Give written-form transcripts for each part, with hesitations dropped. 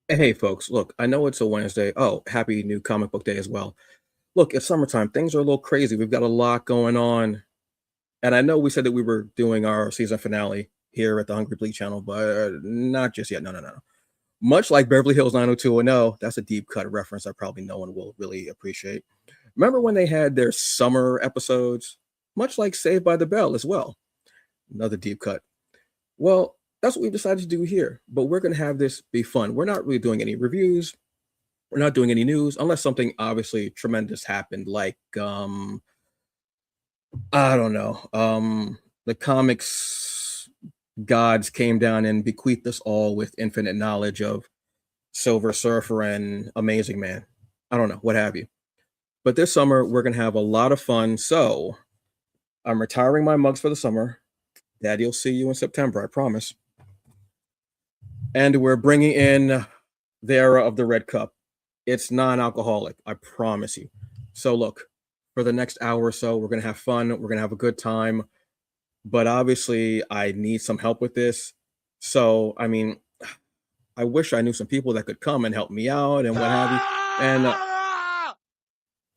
Hey, folks, look, I know it's a Wednesday. Oh, happy new comic book day as well. Look, it's summertime. Things are a little crazy. We've got a lot going on. And I know we said that we were doing our season finale here at the Hungry Bleak channel, but not just yet. No, no, no, no. Much like Beverly Hills 90210, that's a deep cut reference that probably no one will really appreciate. Remember when they had their summer episodes? Much like Saved by the Bell as well. Another deep cut. Well, that's what we've decided to do here. But we're going to have this be fun. We're not really doing any reviews. We're not doing any news unless something obviously tremendous happened, like I don't know, the comics gods came down and bequeathed us all with infinite knowledge of Silver Surfer and Amazing Man. I don't know, what have you. But this summer we're gonna have a lot of fun. So I'm retiring my mugs for the summer. Daddy'll see you in September, I promise. And we're bringing in the era of the red cup. It's non-alcoholic, I promise you. So look, for the next hour or so, we're gonna have fun. We're gonna have a good time. But obviously, I need some help with this. So, I mean, I wish I knew some people that could come and help me out and what have you. And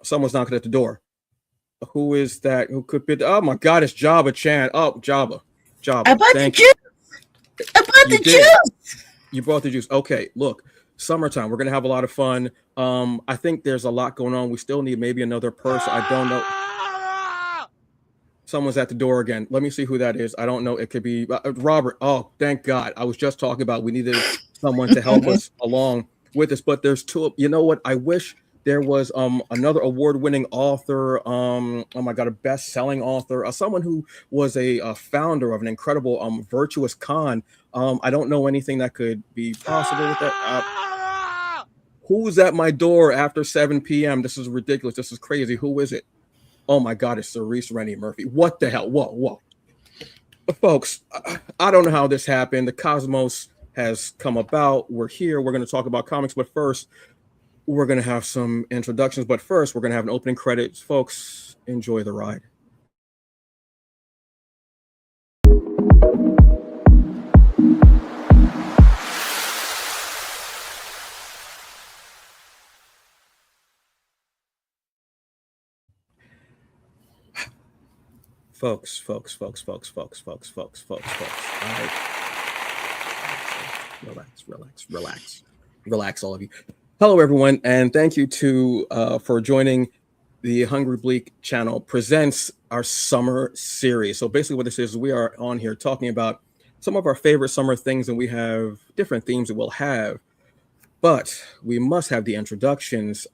someone's knocking at the door. Who is that? Who could be? Oh my God, it's Jabba Chan. Oh, Jabba. I bought the juice. I bought the juice. You brought the juice. Okay, look, summertime. We're gonna have a lot of fun. I think there's a lot going on. We still need maybe another person. I don't know. Someone's at the door again. Let me see who that is. I don't know. It could be Robert. Oh, thank God. I was just talking about we needed someone to help us along with this, but there's two. You know what? I wish there was another award-winning author. Oh my God, a best-selling author, someone who was a founder of an incredible Virtuous Con. I don't know anything that could be possible with that. Who's at my door after 7 p.m.? This is ridiculous. This is crazy. Who is it? Oh my God, it's Cerece Rennie Murphy. What the hell? Whoa, whoa. Folks, I don't know how this happened. The cosmos has come about. We're here. We're going to talk about comics, but first, we're going to have some introductions. But first, we're going to have an opening credits. Folks, enjoy the ride. Folks. All right. Relax, all of you. Hello, everyone, and thank you for joining the Hungry Bleak channel presents our summer series. So basically what this is, we are on here talking about some of our favorite summer things, and we have different themes that we'll have, but we must have the introductions.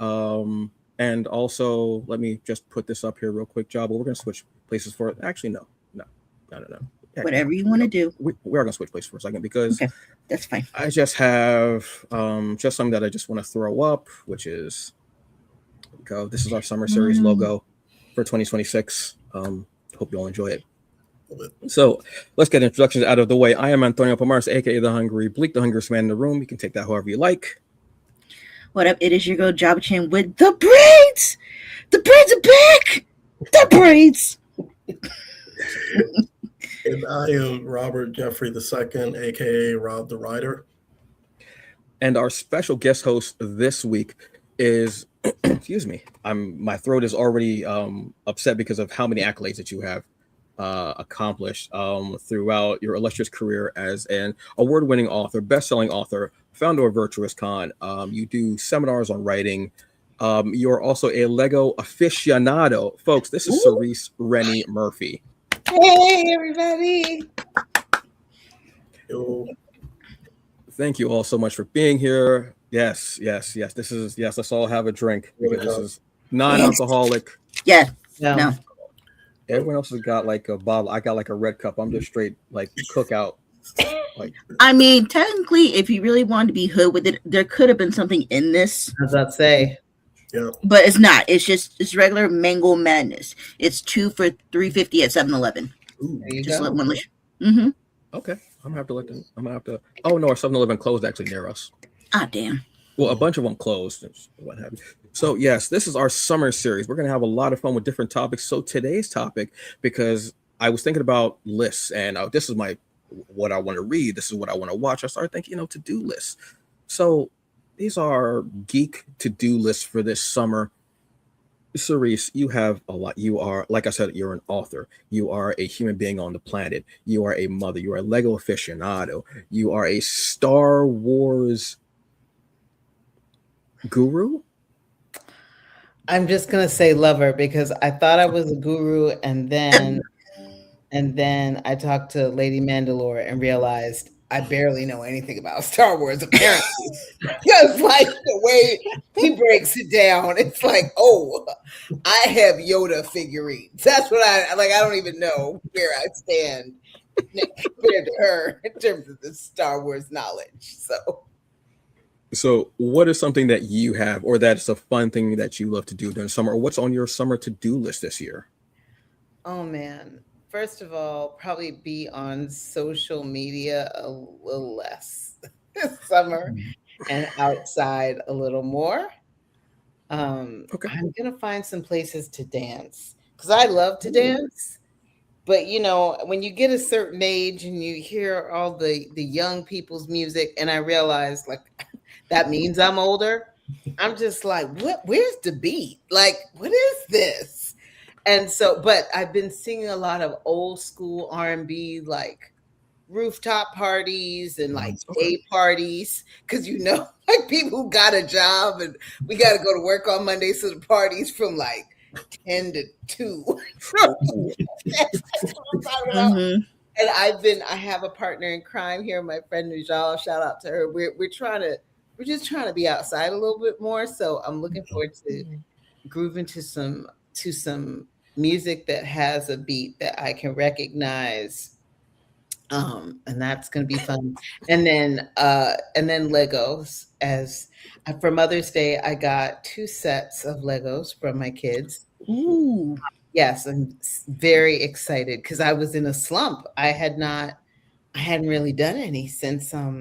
And also, let me just put this up here real quick, Job. We're going to switch places for it. Actually, no. Whatever you want to do. We are going to switch places for a second because that's fine. I just have just something that I just want to throw up, which is this is our summer series logo for 2026. Hope you all enjoy it. So let's get introductions out of the way. I am Antonio Pomares, aka the Hungry Bleak, the hungriest man in the room. You can take that however you like. What up? It is your girl Jabba Chan with the braids. The braids are back. The braids. And I am Robert Jeffrey II, aka Rob the Writer. And our special guest host this week is, excuse me, my throat is already upset because of how many accolades that you have accomplished throughout your illustrious career as an award-winning author, best-selling author, founder of Virtuous Con. You do seminars on writing. You're also a Lego aficionado. Folks, this is Cerece Rennie Murphy. Hey, everybody. Yo. Thank you all so much for being here. Yes. Let's all have a drink. Because this is non-alcoholic. Yeah. No. Everyone else has got like a bottle. I got like a red cup. I'm just straight like cookout. I mean, technically, if you really wanted to be hood with it, there could have been something in this. As I say. Yeah. But it's not. It's regular mango madness. It's 2 for $3.50 at 7-Eleven. Just let one. Okay. I'm gonna have to let them. I'm gonna have to. Oh no, our 7-Eleven closed actually near us. Ah, damn. Well, a bunch of them closed. What have you. So yes, this is our summer series. We're gonna have a lot of fun with different topics. So today's topic, because I was thinking about lists, and this is what I want to read. This is what I want to watch. I started thinking, to-do lists. So these are geek to-do lists for this summer. Cerece, you have a lot. You are, like I said, you're an author. You are a human being on the planet. You are a mother. You are a Lego aficionado. You are a Star Wars guru. I'm just gonna say lover because I thought I was a guru, and then I talked to Lady Mandalore and realized I barely know anything about Star Wars, apparently. Because like the way he breaks it down, it's like, oh, I have Yoda figurines. That's what I like. I don't even know where I stand compared to her in terms of the Star Wars knowledge. So, what is something that you have, or that's a fun thing that you love to do during summer, or what's on your summer to-do list this year? Oh man. First of all, probably be on social media a little less this summer and outside a little more. Okay. I'm gonna find some places to dance because I love to dance. But you know, when you get a certain age and you hear all the young people's music, and I realize like that means I'm older. I'm just like, what? Where's the beat? Like, what is this? And so, but I've been singing a lot of old school R&B, like rooftop parties and like day parties, because you know, like people who got a job and we got to go to work on Monday, so the parties from like 10 to 2. That's what I'm talking about. Mm-hmm. And I have a partner in crime here, my friend Nujal. Shout out to her. We're just trying to be outside a little bit more. So I'm looking forward to grooving to some music that has a beat that I can recognize. And that's gonna be fun. And then Legos. As for Mother's Day, I got 2 sets of Legos from my kids. Ooh. Yes, I'm very excited because I was in a slump. I hadn't really done any since I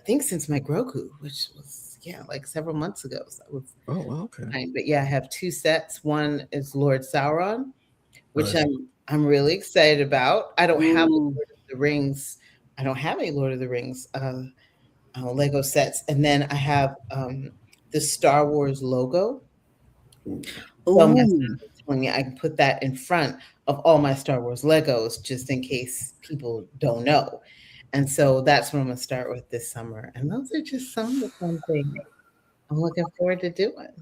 think since my Grogu, which was like several months ago. So that was okay. fine. But yeah, I have 2 sets. One is Lord Sauron, which Nice. I'm really excited about. I don't have Ooh. Lord of the Rings. I don't have any Lord of the Rings Lego sets, and then I have the Star Wars logo. So my son was telling me I can put that in front of all my Star Wars Legos just in case people don't know. And so that's what I'm going to start with this summer. And those are just some of the fun things I'm looking forward to doing.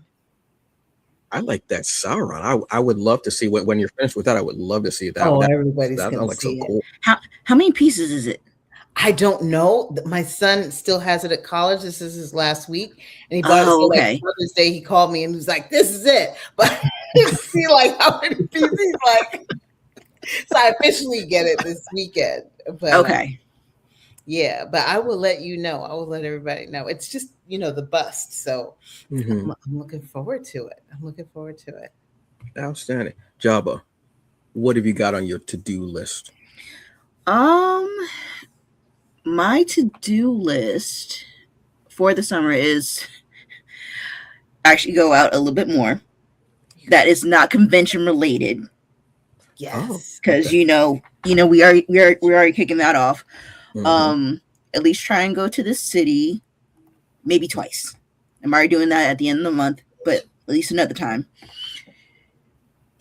I like that Sauron. I would love to see when you're finished with that. I would love to see that. Oh, that everybody's that going to like see so it. cool. How many pieces is it? I don't know. My son still has it at college. This is his last week, and he bought it. So like Mother's Day, he called me and was like, "This is it." But see, like how many pieces? Like, so I officially get it this weekend. But yeah, but I will let you know. I will let everybody know. It's just the bust. So I'm looking forward to it. Outstanding. Jabba, what have you got on your to-do list? My to-do list for the summer is actually go out a little bit more. That is not convention related. Yes, because we already kicking that off. At least try and go to the city maybe twice. I'm already doing that at the end of the month, but at least another time.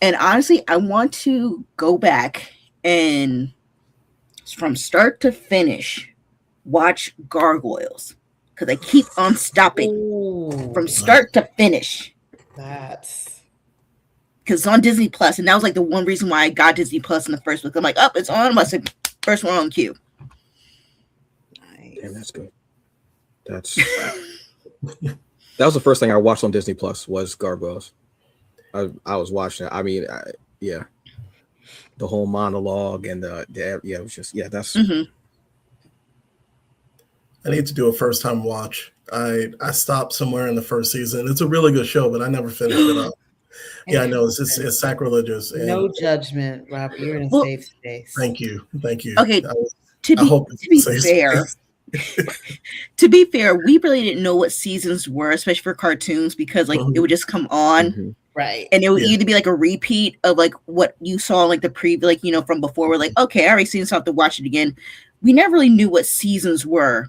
And honestly, I want to go back and from start to finish watch Gargoyles because I keep on stopping from start to finish. That's because it's on Disney Plus, and that was like the one reason why I got Disney Plus in the first place. I'm like, it's on. I said, first one on queue. Nice. Damn, that's good. That was the first thing I watched on Disney Plus was Gargoyles. I was watching it. I mean, the whole monologue and it was just that's. I need to do a first time watch. I stopped somewhere in the first season. It's a really good show, but I never finished it up. Yeah, I know it's sacrilegious. And no judgment, Rob. You're in a safe space. Thank you. Okay, to be fair, we really didn't know what seasons were, especially for cartoons, because like it would just come on, right? And it would either be like a repeat of like what you saw like the preview, like from before. We're like, okay, I already seen this, so I have to watch it again. We never really knew what seasons were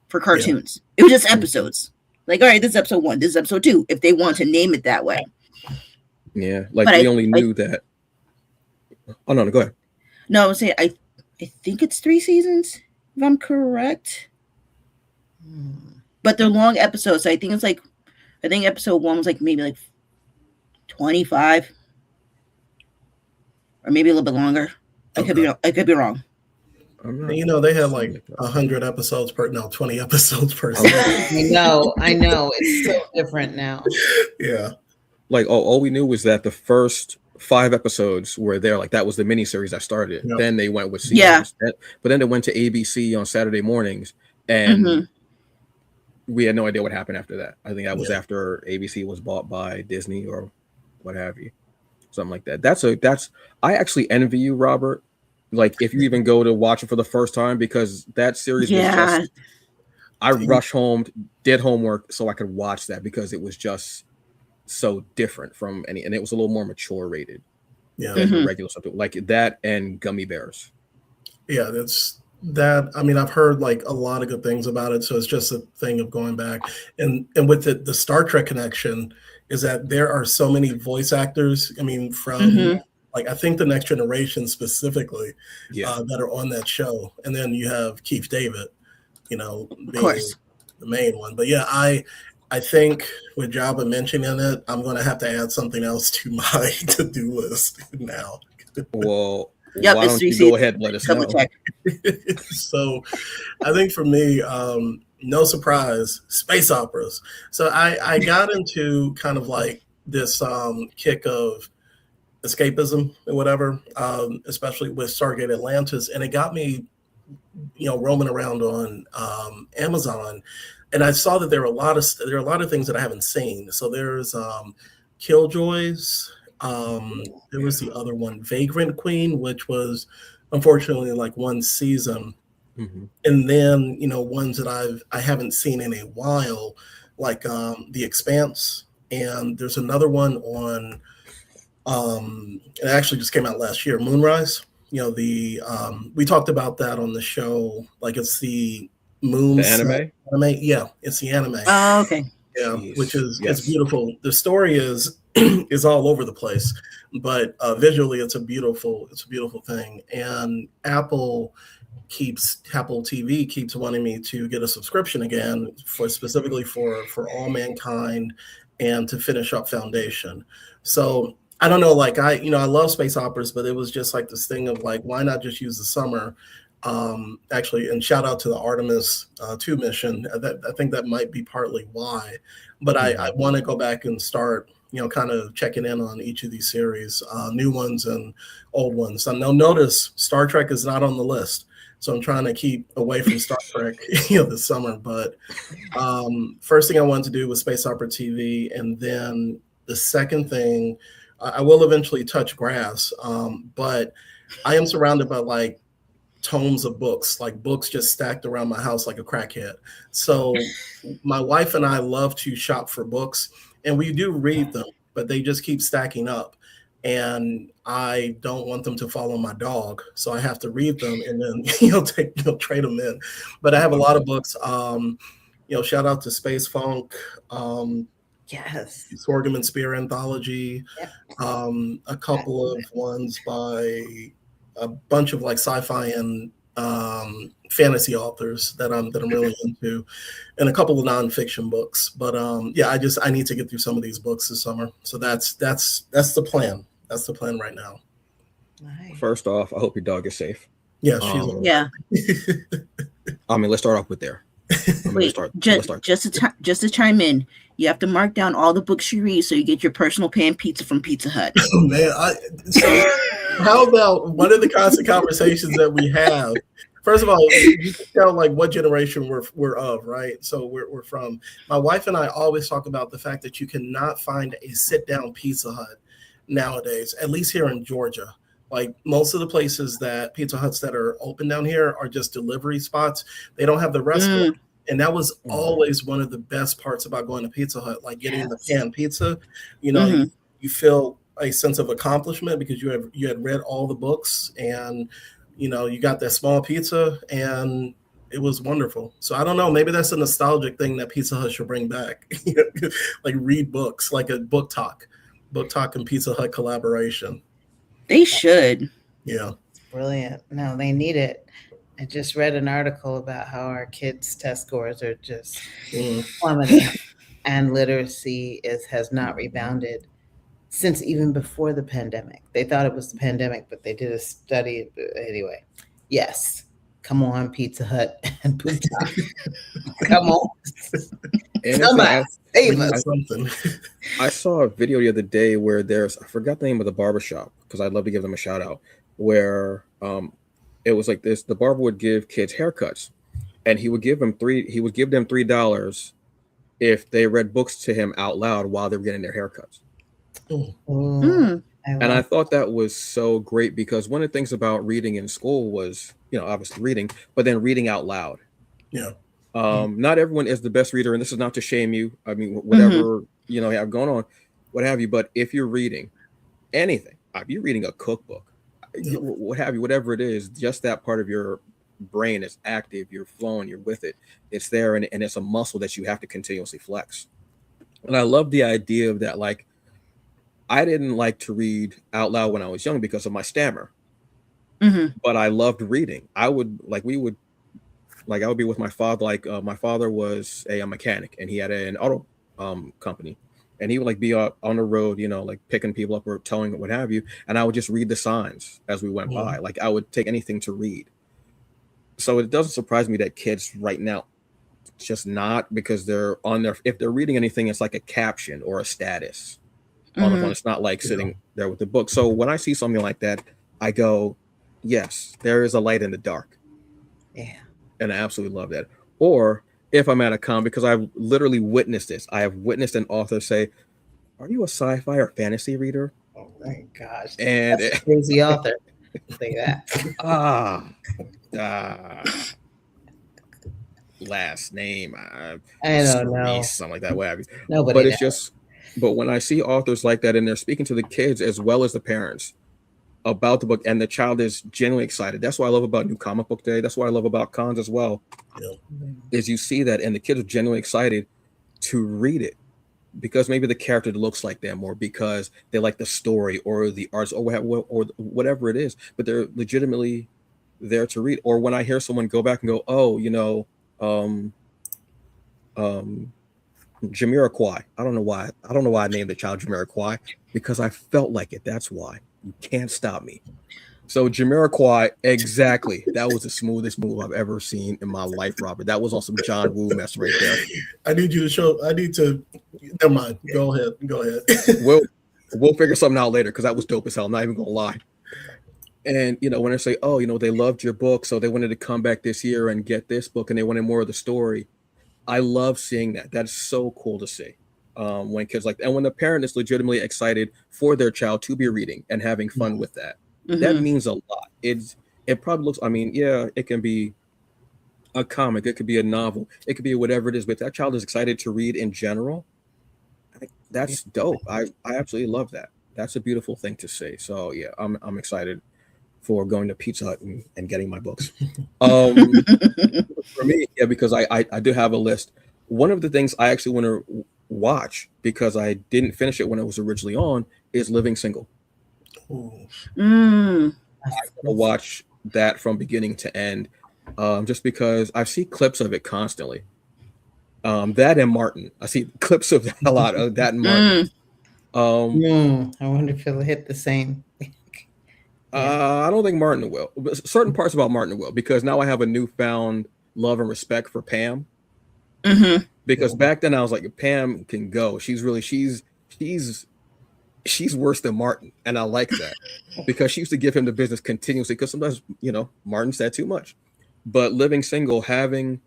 for cartoons. It was just episodes. Like, all right, this is episode 1, this is episode 2, if they want to name it that way. Yeah, like But we only knew that. Oh no, go ahead. No, I would say I think it's 3 seasons, if I'm correct. But they're long episodes. So I think episode 1 was like maybe like 25, or maybe a little bit longer. I could be wrong. You know, they had like 100 episodes 20 episodes per season. I know. It's so different now. Yeah. Like all we knew was that the first 5 episodes were there. Like that was the miniseries that started. Yep. Then they went with seasons. But then it went to ABC on Saturday mornings, and we had no idea what happened after that. I think that was after ABC was bought by Disney or what have you, something like that. I actually envy you, Robert. Like if you even go to watch it for the first time, because that series was just, I rushed home, did homework so I could watch that, because it was just so different from and it was a little more mature rated than the regular stuff, like that and Gummy Bears. Yeah, that's that. I mean, I've heard like a lot of good things about it, so it's just a thing of going back. And with the Star Trek connection is that there are so many voice actors. I mean, from like I think the Next Generation specifically that are on that show, and then you have Keith David, you know, being the main one. But yeah, I think with Jabba mentioning it, I'm going to have to add something else to my to-do list now. Well, why don't you go ahead and let us know? So I think for me, no surprise, space operas. So I got into kind of like this kick of escapism or whatever, especially with Stargate Atlantis. And it got me, you know, roaming around on Amazon. And I saw that there are a lot of things that I haven't seen. So there's Killjoys. There was the other one, Vagrant Queen, which was unfortunately like 1 season. And then, you know, ones that I haven't seen in a while, like The Expanse. And there's another one on it actually just came out last year, Moonrise. You know, we talked about that on the show. Like it's the Moon anime? Yeah, it's the anime. Oh, okay. Yeah, which is it's beautiful. The story is is all over the place, but visually it's a beautiful thing. And Apple TV keeps wanting me to get a subscription again specifically for All Mankind and to finish up Foundation. So I don't know, like I love space operas, but it was just like this thing of like, why not just use the summer? Actually, and shout out to the Artemis 2 mission. I think that might be partly why, but I want to go back and start, you know, kind of checking in on each of these series, new ones and old ones. So now notice Star Trek is not on the list. So I'm trying to keep away from Star Trek, you know, this summer. But first thing I wanted to do was Space Opera TV. And then the second thing, I will eventually touch grass, but I am surrounded by like tomes of books, like books just stacked around my house like a crackhead. So my wife and I love to shop for books, and we do read them, but they just keep stacking up. And I don't want them to follow my dog, so I have to read them and then trade them in. But I have a lot of books. Shout out to Space Funk. Yes. Sorghum and Spear anthology. A couple of ones by a bunch of like sci-fi and fantasy authors that I'm really into, and a couple of nonfiction books. But I need to get through some of these books this summer. So that's the plan. That's the plan right now. Nice. First off, I hope your dog is safe. Yeah, she's yeah. I mean, let's start off with there. Wait, just to chime in, you have to mark down all the books you read so you get your personal pan pizza from Pizza Hut. Oh, man, how about one of the constant conversations that we have? First of all, you can tell like what generation we're of, right? So we're from. My wife and I always talk about the fact that you cannot find a sit-down Pizza Hut nowadays, at least here in Georgia. Like most of the places that Pizza Huts that are open down here are just delivery spots. They don't have the restaurant. And that was always one of the best parts about going to Pizza Hut, like getting the pan pizza. You know, you feel a sense of accomplishment because you had read all the books, and you know, you got that small pizza, and It was wonderful. So I don't know, maybe that's a nostalgic thing that Pizza Hut should bring back. Like read books, like a book talk and Pizza Hut collaboration. They should. Yeah. Brilliant. No, they need it. I just read an article about how our kids' test scores are just plummeting, and literacy has not rebounded since even before the pandemic. They thought it was the pandemic, but they did a study. Anyway, yes. Come on, Pizza Hut and Pizza. Come on. Somebody save us. I saw a video the other day where I forgot the name of the barbershop because I'd love to give them a shout out, where it was like this: the barber would give kids haircuts, and he would give them $3 if they read books to him out loud while they were getting their haircuts. And I thought that was so great, because one of the things about reading in school was, obviously reading, but then reading out loud. Yeah. Not everyone is the best reader, and this is not to shame you. I mean, whatever you have going on, what have you. But if you're reading anything, if you're reading a cookbook, what have you, whatever it is, just that part of your brain is active. You're flowing. You're with it. It's there, and it's a muscle that you have to continuously flex. And I love the idea of that. Like, I didn't like to read out loud when I was young because of my stammer, but I loved reading. I would I would be with my father. Like my father was a mechanic, and he had an auto company, and he would be on the road, picking people up or towing, what have you. And I would just read the signs as we went by. Like, I would take anything to read. So it doesn't surprise me that kids right now just not, because they're if they're reading anything, it's like a caption or a status on the phone. It's not like sitting there with the book. So when I see something like that, I go, yes, there is a light in the dark. Yeah. And I absolutely love that. Or if I'm at a con, because I've literally witnessed this, I have witnessed an author say, "Are you a sci-fi or fantasy reader?" Oh my gosh. And that's a crazy author. Say that. Last name, I don't know. something like that. What have you. Nobody but knows. It's just, but when I see authors like that, and they're speaking to the kids as well as the parents about the book, and the child is genuinely excited. That's what I love about New Comic Book Day. That's what I love about cons as well. Is you see that, and the kids are genuinely excited to read it, because maybe the character looks like them, or because they like the story or the arts, or whatever it is, but they're legitimately there to read. Or when I hear someone go back and go, Jamiroquai. I don't know why I named the child Jamiroquai, because I felt like it. That's why. You can't stop me. So Jamiroquai, exactly. That was the smoothest move I've ever seen in my life, Robert. That was on some John Woo mess right there. Never mind. Go ahead. We'll figure something out later, because that was dope as hell. I'm not even gonna lie. And when they say, they loved your book, so they wanted to come back this year and get this book, and they wanted more of the story. I love seeing that. That's so cool to see. When kids and when the parent is legitimately excited for their child to be reading and having fun with that, that means a lot. It probably looks, it can be a comic, it could be a novel, it could be whatever it is, but if that child is excited to read in general, that's dope. I absolutely love that. That's a beautiful thing to see. So yeah, I'm excited for going to Pizza Hut and getting my books. For me, because I do have a list. One of the things I actually want to watch, because I didn't finish it when it was originally on, is Living Single. I watch that from beginning to end, just because I see clips of it constantly. That and Martin. I see clips of that a lot, of that and Martin. I wonder if it'll hit the same. I don't think Martin will. But certain parts about Martin will, because now I have a newfound love and respect for Pam. Because back then I was like, Pam can go. She's worse than Martin, and I like that, because she used to give him the business continuously, because sometimes Martin said too much. But Living Single, having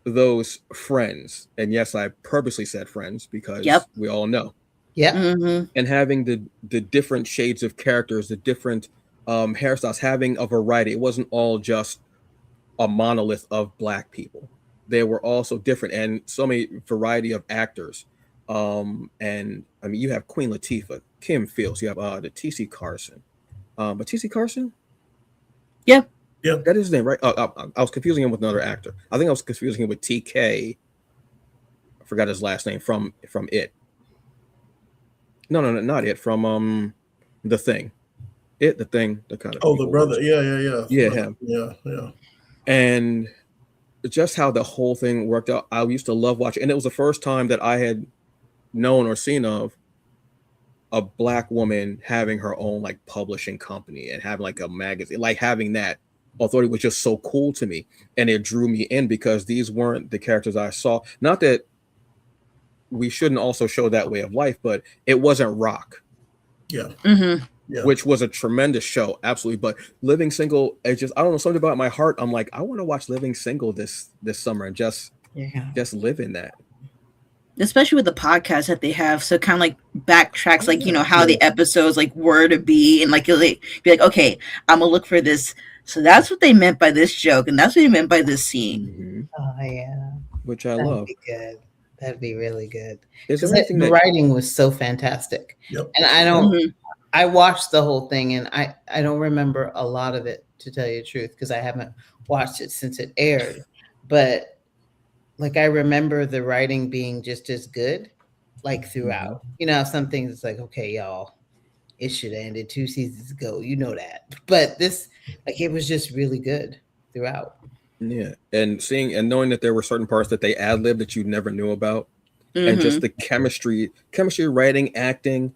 those friends, and yes, I purposely said friends, because we all know. And having the different shades of characters, the different hairstyles, having a variety. It wasn't all just a monolith of Black people. They were also different, and so many variety of actors. And I mean, you have Queen Latifah, Kim Fields, you have the T.C. Carson. But T.C. Carson? Yeah. Yeah. That is his name, right? I was confusing him with another actor. I think I was confusing him with TK. I forgot his last name from It. No, not It. From The Thing. The Thing. The kind of Oh, the evil brother. witch. Yeah. Him. Yeah. And just how the whole thing worked out. I used to love watching, and it was the first time that I had known or seen of a Black woman having her own like publishing company and having like a magazine, like having that authority was just so cool to me, and it drew me in because these weren't the characters I saw. Not that we shouldn't also show that way of life, but it wasn't rock. Yeah. Mm-hmm. Yeah. Which was a tremendous show, absolutely. But Living Single, it's just, I don't know, something about my heart. I'm like, I want to watch Living Single this summer and just live in that. Especially with the podcast that they have, so kind of like backtracks, like how the episodes like were to be, and like you'll be like, okay, I'm gonna look for this. So that's what they meant by this joke, and that's what they meant by this scene. Mm-hmm. Oh yeah, which I that'd love. Be good. That'd be really good. Is there Because anything the writing was so fantastic. Yep. And I don't. I watched the whole thing, and I don't remember a lot of it, to tell you the truth, because I haven't watched it since it aired. But like I remember the writing being just as good, like throughout. Some things it's like, okay, y'all, it should have ended 2 seasons ago. You know that. But this, like, it was just really good throughout. Yeah, and seeing and knowing that there were certain parts that they ad-libbed that you never knew about, and just the chemistry, writing, acting,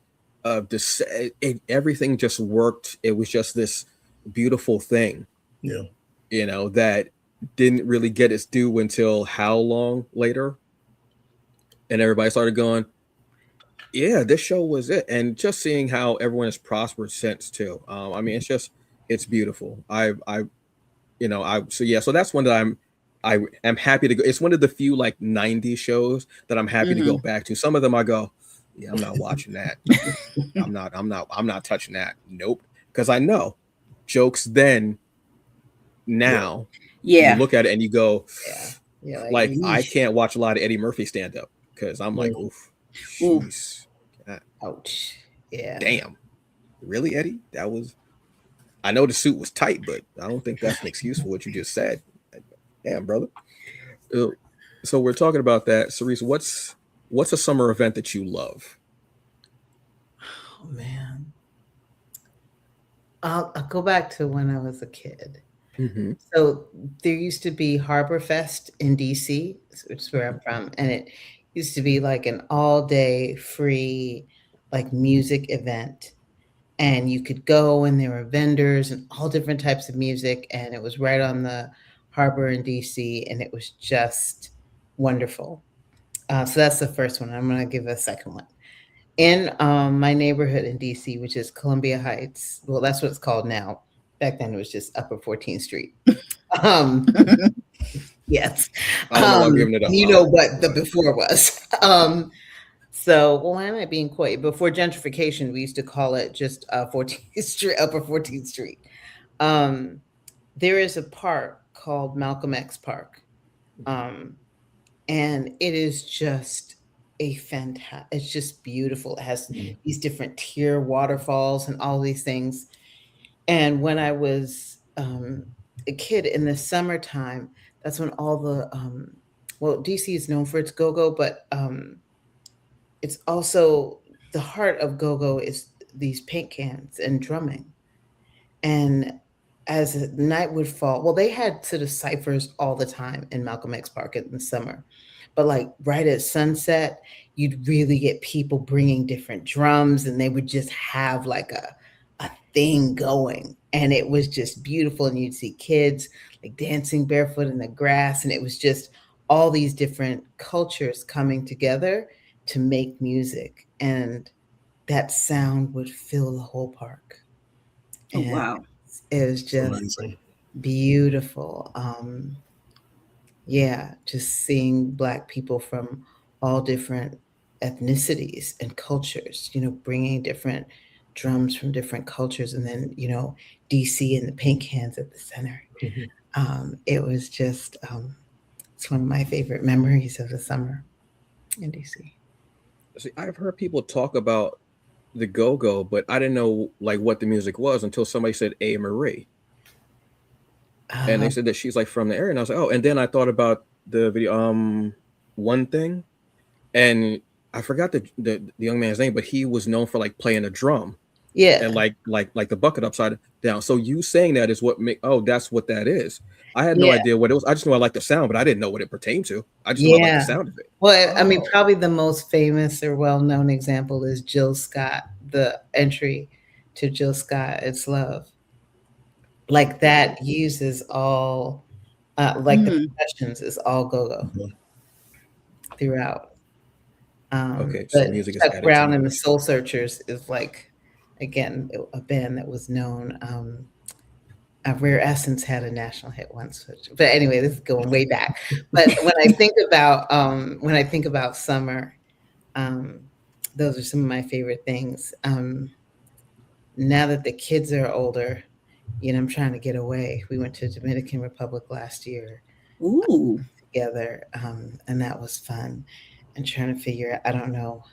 everything just worked. It was just this beautiful thing. Yeah, that didn't really get its due until how long later, and everybody started going, yeah, this show was it. And just seeing how everyone has prospered since too. I mean, it's beautiful. So that's one that I am happy to go. It's one of the few like 90s shows that I'm happy to go back to. Some of them I go, yeah, I'm not watching that. I'm not touching that. Nope. Because I know jokes then, now, you look at it and you go, like I can't watch a lot of Eddie Murphy stand up because I'm like, oof, jeez, ouch, yeah, damn, really, Eddie? That was. I know the suit was tight, but I don't think that's an excuse for what you just said. Damn, brother. So we're talking about that. Cerece, what's a summer event that you love? Oh man, I'll go back to when I was a kid. So there used to be Harbor Fest in DC, which is where I'm from, and it used to be like an all-day free like music event. And you could go, and there were vendors and all different types of music, and it was right on the harbor in DC, and it was just wonderful. So that's the first one. I'm going to give a second one. In my neighborhood in DC, which is Columbia Heights. Well, that's what it's called now. Back then, it was just Upper 14th Street. Yes. I'm giving it up. You know what the before was. So, why am I being coy? Before gentrification, we used to call it just 14th Street, Upper 14th Street. There is a park called Malcolm X Park. And it is just it's just beautiful. It has these different tier waterfalls and all these things. And when I was a kid in the summertime, that's when all the, DC is known for its go-go, but it's also the heart of go-go is these paint cans and drumming. And as the night would fall, they had sort of ciphers all the time in Malcolm X Park in the summer. But like right at sunset, you'd really get people bringing different drums, and they would just have like a thing going. And it was just beautiful. And you'd see kids like dancing barefoot in the grass. And it was just all these different cultures coming together to make music, and that sound would fill the whole park. And wow, it was just beautiful. Just seeing Black people from all different ethnicities and cultures, bringing different drums from different cultures, and then DC and the paint cans at the center. It was just it's one of my favorite memories of the summer in DC. See, I've heard people talk about the go-go, but I didn't know like what the music was until somebody said A. Marie. and they said that she's like from the area, and I was like, oh. And then I thought about the video, One Thing, and I forgot the young man's name, but he was known for like playing a drum. Yeah. And like the bucket upside down. So you saying that is what that's what that is. I had no idea what it was. I just knew I liked the sound, but I didn't know what it pertained to. I just knew I liked the sound of it. Well, I mean, probably the most famous or well-known example is Jill Scott, the entry to Jill Scott, It's Love. Like that uses all, like the percussions is all go-go throughout. Okay, so music Chuck is Brown and the Soul Searchers is like, again, a band that was known. Rare Essence had a national hit once, but anyway, this is going way back. But when I think about summer, those are some of my favorite things. Now that the kids are older, I'm trying to get away. We went to Dominican Republic last year. Together, and that was fun. And trying to figure out, I don't know,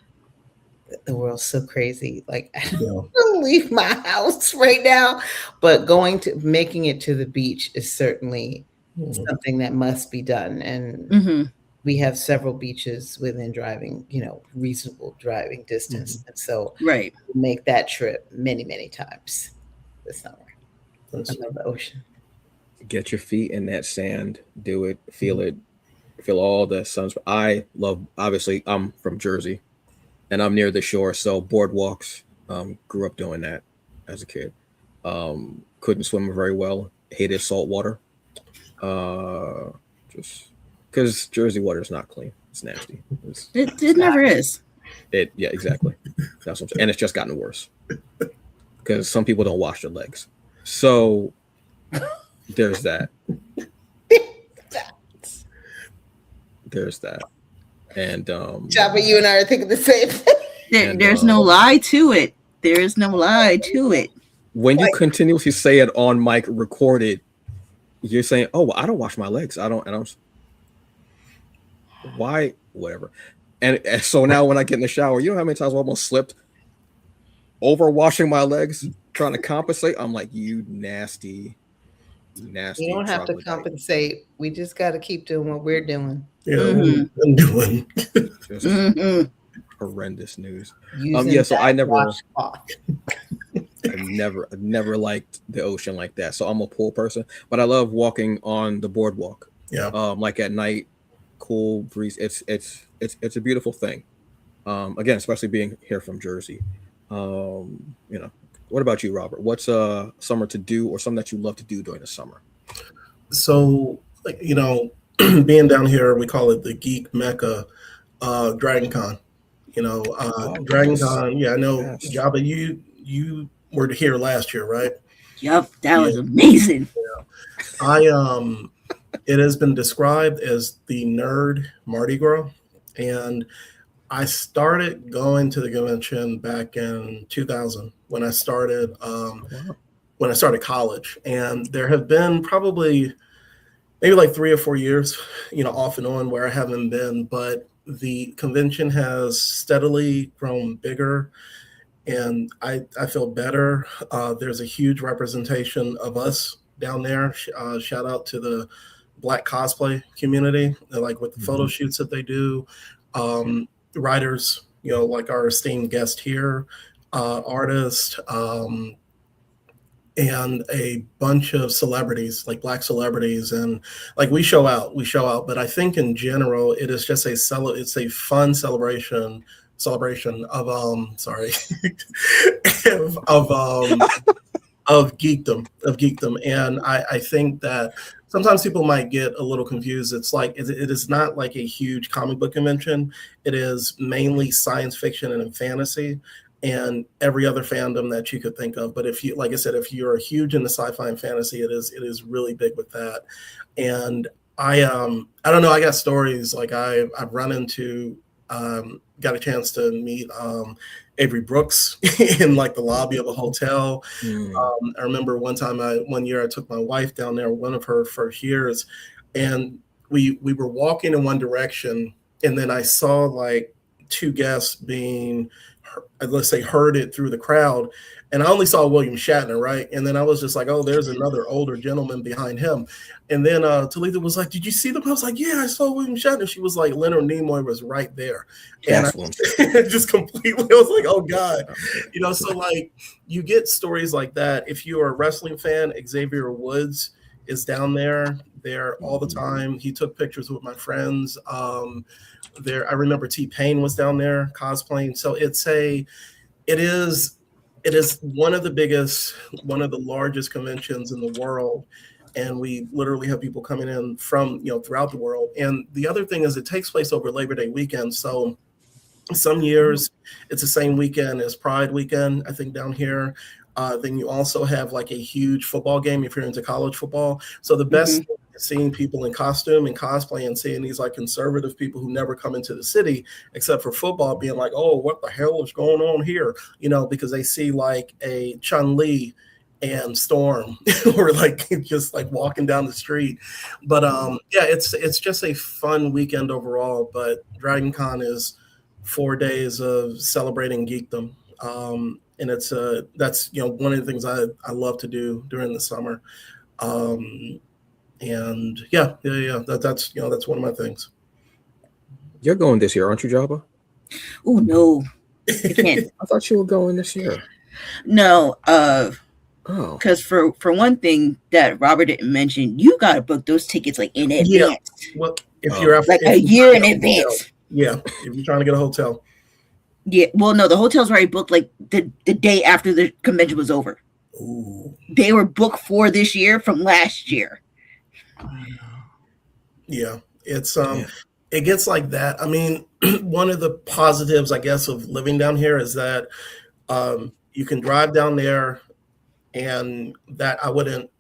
the world's so crazy. Like, I don't leave my house right now, but making it to the beach is certainly something that must be done. And we have several beaches within driving, reasonable driving distance. And so we'll make that trip many, many times this summer. I love the ocean. Get your feet in that sand, do it, feel it, feel all the suns. Obviously, I'm from Jersey and I'm near the shore. So boardwalks, grew up doing that as a kid. Couldn't swim very well, hated salt water. Just because Jersey water is not clean. It's nasty. It never is. Yeah, exactly. That's what I'm saying. And it's just gotten worse because some people don't wash their legs. So there's that. There's that. And Jabba, you and I are thinking the same thing. There's no lie to it. There is no lie to it. When you continuously say it on mic recorded, you're saying, "Oh, well, I don't wash my legs. I don't." Why? Whatever. And so now when I get in the shower, you know how many times I almost slipped over washing my legs, trying to compensate. I'm like, you nasty. You don't have to compensate. We just got to keep doing what we're doing. Yeah, I'm doing. Horrendous news. So I never liked the ocean like that. So I'm a pool person, but I love walking on the boardwalk. Yeah. Like at night, cool breeze. It's a beautiful thing. Again, especially being here from Jersey. What about you, Robert? What's summer to do or something that you love to do during the summer? So, being down here, we call it the Geek Mecca, Dragon Con. Dragon Con. Yeah, I know. Yes. Jabba, you were here last year, right? Yep, that was amazing. Yeah. It has been described as the nerd Mardi Gras, and I started going to the convention back in 2000 when I started college, and there have been probably maybe like 3 or 4 years, off and on where I haven't been, but the convention has steadily grown bigger, and I feel better. There's a huge representation of us down there. Shout out to the Black cosplay community, like with the photo shoots that they do. Writers, like our esteemed guest here, artists, and a bunch of celebrities, like Black celebrities, and like we show out. But I think in general, it is just it's a fun celebration of of geekdom, and I think that sometimes people might get a little confused. It's like it is not like a huge comic book convention. It is mainly science fiction and fantasy, and every other fandom that you could think of. But if you, like I said, if you're huge into sci-fi and fantasy, it is really big with that. And I don't know. I got stories like I've run into. Got a chance to meet Avery Brooks in like the lobby of a hotel. I remember one year I took my wife down there, one of her first years, and we were walking in one direction, and then I saw like 2 guests being let's say, heard it through the crowd. And I only saw William Shatner, right? And then I was just like, oh, there's another older gentleman behind him. And then Talitha was like, did you see them? I was like, yeah, I saw William Shatner. She was like, Leonard Nimoy was right there. And I just completely, I was like, oh God. You know, so like you get stories like that. If you're a wrestling fan, Xavier Woods is down there all the time. He took pictures with my friends. I remember T-Pain was down there cosplaying. So it is one of the biggest, one of the largest conventions in the world. And we literally have people coming in from, throughout the world. And the other thing is it takes place over Labor Day weekend. So some years it's the same weekend as Pride weekend, I think, down here. Then you also have like a huge football game if you're into college football. So the best thing is seeing people in costume and cosplay and seeing these like conservative people who never come into the city except for football being like, oh, what the hell is going on here? Because they see like a Chun-Li and Storm or like just like walking down the street. But yeah, it's just a fun weekend overall. But Dragon Con is 4 days of celebrating geekdom. And that's one of the things I love to do during the summer. And that's one of my things. You're going this year, aren't you, Jabba? Oh no, I can't. I thought you were going this year. No, because for one thing that Robert didn't mention, you gotta book those tickets like in advance. Yeah. Well, if you're like a year in advance. Yeah, if you're trying to get a hotel. Yeah, well, no, the hotels were already booked like the day after the convention was over. Ooh. They were booked for this year from last year. Yeah, it's it gets like that. I mean, one of the positives, I guess, of living down here is that you can drive down there, and that I wouldn't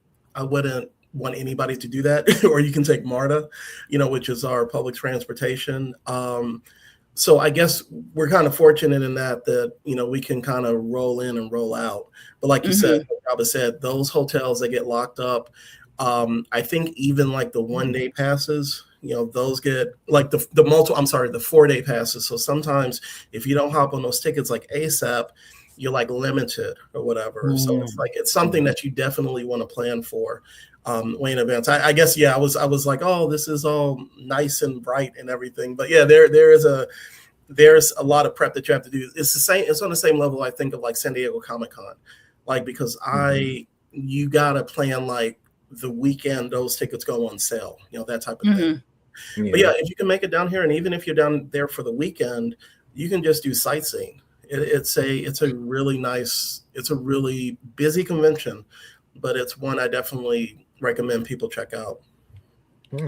want anybody to do that. Or you can take MARTA, which is our public transportation. So I guess we're kind of fortunate in that we can kind of roll in and roll out. But like you said, Robert said, those hotels that get locked up, I think even like the 1 day passes, those get like the 4 day passes. So sometimes if you don't hop on those tickets like ASAP, you're like limited or whatever. So it's something that you definitely want to plan for way in advance. I guess, I was like, oh, this is all nice and bright and everything. But yeah, there's a lot of prep that you have to do. It's on the same level, I think, of like San Diego Comic-Con. Like, because you gotta plan like the weekend those tickets go on sale, that type of thing. Yeah. But yeah, if you can make it down here, and even if you're down there for the weekend, you can just do sightseeing. It's a really busy convention, but it's one I definitely recommend people check out.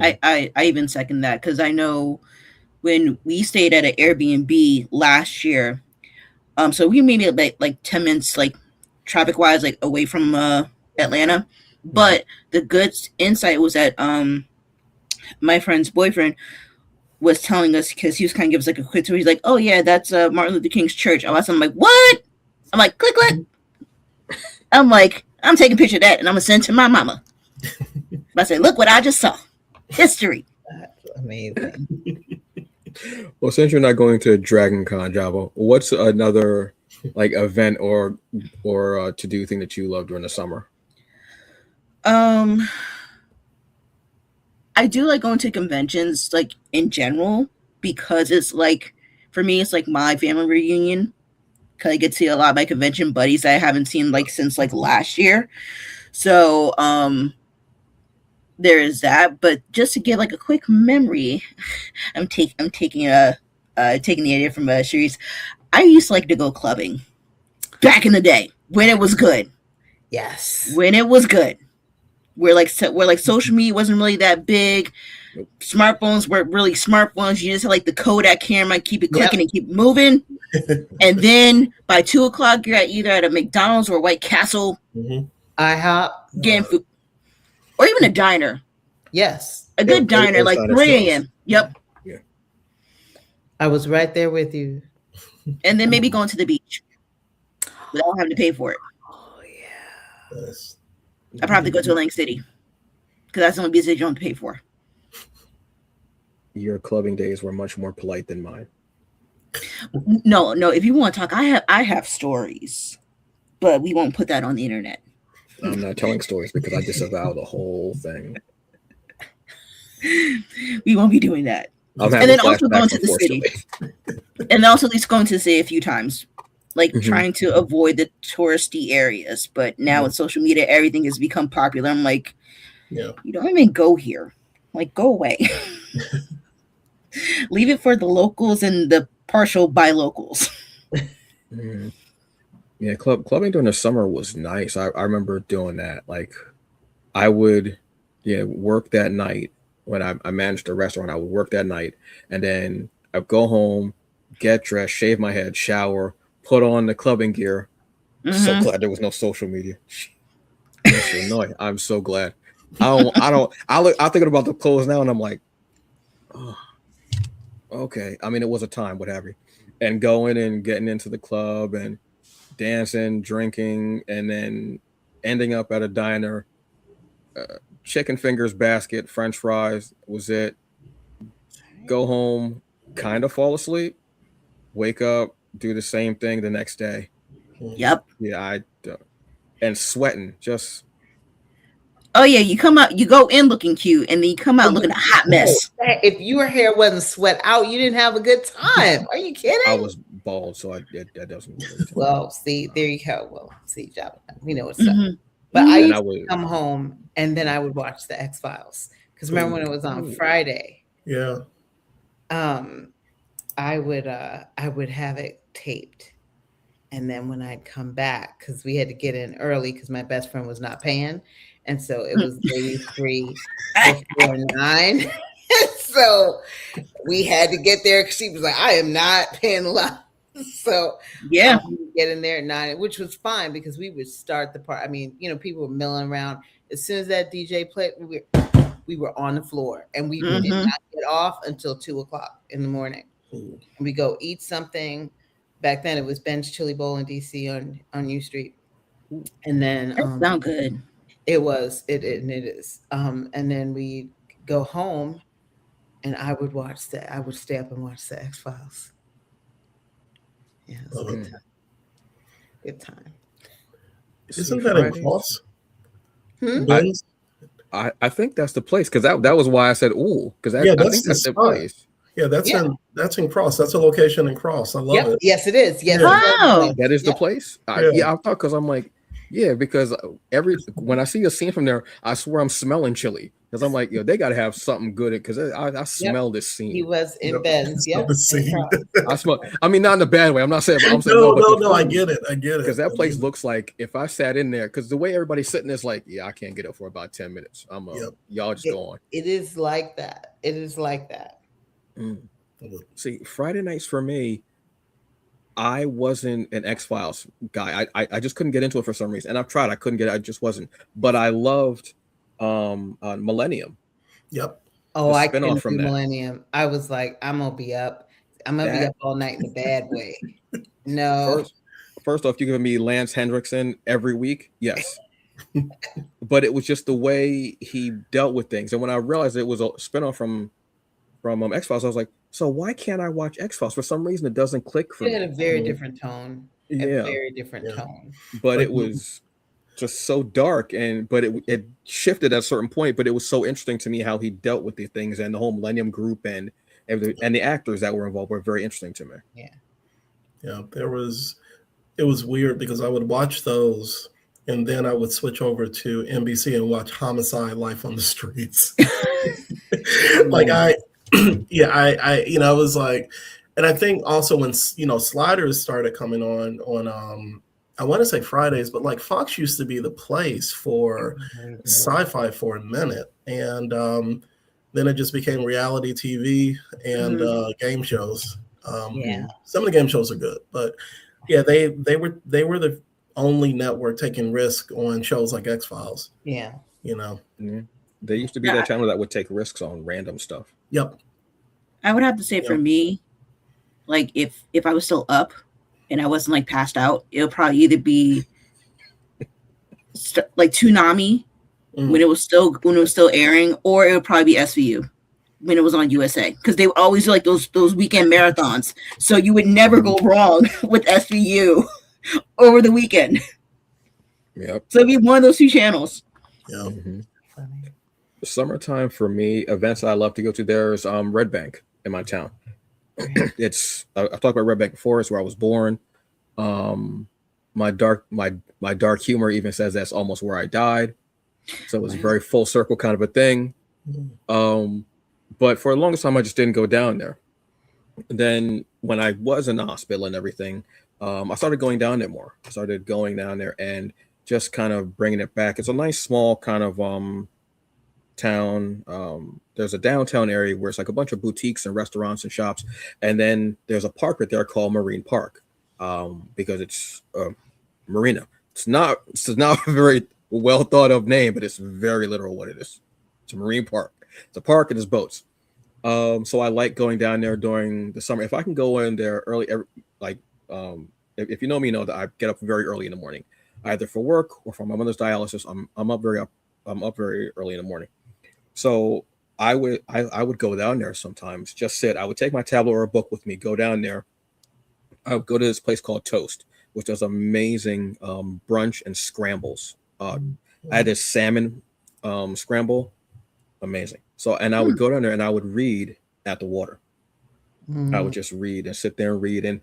I even second that, because I know when we stayed at an Airbnb last year, so we maybe like 10 minutes like traffic wise like away from Atlanta, but the good insight was that my friend's boyfriend was telling us, because he was kind of giving us like a quick tour. He's like, oh yeah, that's Martin Luther King's church. I'm like, what? I'm like, click. I'm like, I'm taking a picture of that and I'm gonna send it to my mama. I said, look what I just saw. History. That's amazing. Well, since you're not going to Dragon Con, Java, what's another like event or to do thing that you love during the summer? I do like going to conventions like in general, because it's like, for me, it's like my family reunion, because I get to see a lot of my convention buddies that I haven't seen like since like last year. So there is that. But just to give like a quick memory, I'm taking the idea from Cerece. I used to like to go clubbing back in the day when it was good. Yes, when it was good. Where social media wasn't really that big. Nope. Smartphones weren't really smartphones. You just had like the Kodak camera, keep it clicking and keep moving. And then by 2:00, you're either at a McDonald's or White Castle. IHOP. Getting food. Or even a diner. Yes. A good diner, like 3 a.m. Yep. Yeah. I was right there with you. And then maybe going to the beach without having to pay for it. Oh, yeah. Yes. I probably go to Atlantic City, because that's the only business you don't have to pay for. Your clubbing days were much more polite than mine. No. If you want to talk, I have stories, but we won't put that on the internet. I'm not telling stories because I disavow the whole thing. We won't be doing that. And then also going to the city. And also at least going to the city a few times. Like trying to avoid the touristy areas. But now with social media, everything has become popular. I'm like, you don't even go here. Like, go away. Leave it for the locals and the partial buy locals. Yeah, clubbing during the summer was nice. I remember doing that. Like, I would work that night when I managed a restaurant. I would work that night, and then I'd go home, get dressed, shave my head, shower, put on the clubbing gear. So glad there was no social media. That's annoying. I'm so glad. I'm thinking about the clothes now, and I'm like, oh, okay. I mean, it was a time, what have you, and going and getting into the club and dancing, drinking, and then ending up at a diner. Chicken fingers basket, French fries was it. Go home, kind of fall asleep, wake up, do the same thing the next day. Yep. Yeah, and sweating just. Oh yeah, you come out, you go in looking cute, and then you come out looking a hot mess. If your hair wasn't sweat out, you didn't have a good time. Are you kidding? I was bald, so that doesn't. Well, see, there you go. Well, see, we know what's up. But I used to come home and then I would watch the X-Files because remember when it was on Friday? Yeah. I would have it taped, and then when I'd come back because we had to get in early because my best friend was not paying, and so it was day 3 before 9. So we had to get there because she was like, "I am not paying a lot." So yeah, get in there at 9, which was fine because we would start the part. I mean, people were milling around. As soon as that DJ played, we were on the floor, and we did not get off until 2:00 in the morning. And we go eat something. Back then, it was Ben's Chili Bowl in DC on U Street, and then that sounds good. It was it is. And then we go home, and I would stay up and watch the X-Files. Yeah, it was a good time. Good time. Isn't that in Cross? I think that's the place because that was why I said ooh because I think that's the place. Yeah, that's in Cross. That's a location in Cross. I love it. Yes, it is. Yes, wow, that is the place. I thought because I'm like because when I see a scene from there, I swear I'm smelling chili because I'm like they got to have something good because I smell this scene. He was in Ben's. Yeah, I smell. I mean, not in a bad way. I'm not saying. I'm saying no. I get it. Because that place looks like if I sat in there, because the way everybody's sitting is like, I can't get up for about 10 minutes. Y'all just go on. It is like that. It is like that. See, Friday nights for me, I wasn't an X-Files guy. I just couldn't get into it for some reason, and I've tried. I couldn't get it. I just wasn't. But I loved Millennium. Yep. Oh, I couldn't do Millennium. I was like, I'm gonna be up. I'm gonna be up all night in a bad way. No. First off, you giving me Lance Hendrickson every week? Yes. But it was just the way he dealt with things, and when I realized it was a spinoff from X-Files, I was like, so why can't I watch X-Files? For some reason, it doesn't click for me. It had a very different tone. A very different tone. But it was just so dark, but it shifted at a certain point. But it was so interesting to me how he dealt with these things, and the whole Millennium Group and the actors that were involved were very interesting to me. Yeah. It was weird because I would watch those, and then I would switch over to NBC and watch Homicide: Life on the Streets. Like I was like, and I think also when Sliders started coming on I want to say Fridays, but like Fox used to be the place for sci-fi for a minute, and then it just became reality TV and game shows. Some of the game shows are good, but they were the only network taking risk on shows like X-Files. Yeah. There used to be that channel that would take risks on random stuff. Yep. I would have to say for me, like if I was still up and I wasn't like passed out, it'll probably either be like Toonami when it was still airing, or it would probably be SVU. when it was on USA, because they would always do like those weekend marathons. So you would never go wrong with SVU over the weekend. Yep. So it'd be one of those two channels. Yeah. Mm-hmm. Summertime for me, events I love to go to. There's Red Bank in my town. It's I've talked about Red Bank before. It's where I was born. My dark humor even says that's almost where I died. So it was a very full circle kind of a thing. But for the longest time, I just didn't go down there. Then when I was in the hospital and everything, I started going down there more. I started going down there and just kind of bringing it back. It's a nice small kind of town. There's a downtown area where it's like a bunch of boutiques and restaurants and shops. And then there's a park right there called Marine Park because it's marina. It's not a very well thought of name, but it's very literal what it is. It's a marine park. It's a park and there's boats. So I like going down there during the summer. If I can go in there early, if you know me, you know that I get up very early in the morning, either for work or for my mother's dialysis. I'm up very early in the morning. So I would go down there sometimes, just sit. I would take my tablet or a book with me, go down there. I would go to this place called Toast, which does amazing brunch and scrambles. I had this salmon scramble, amazing. So, and I would go down there and I would read at the water. I would just read and sit there and read. And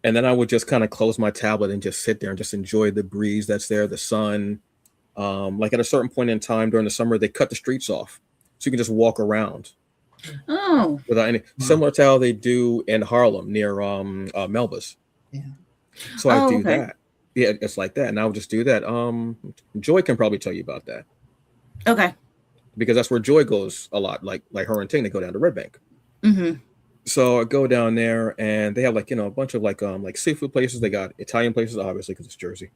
then I would just kind of close my tablet and just sit there and just enjoy the breeze that's there, the sun. Like at a certain point in time during the summer, they cut the streets off. So you can just walk around. Oh. Without any, similar to how they do in Harlem near Melba's. Yeah. So I do that. Yeah, it's like that. And I would just do that. Joy can probably tell you about that. Okay. Because that's where Joy goes a lot. Like her and Ting, they go down to Red Bank. Mm-hmm. So I go down there and they have like, a bunch of like seafood places. They got Italian places, obviously, because it's Jersey.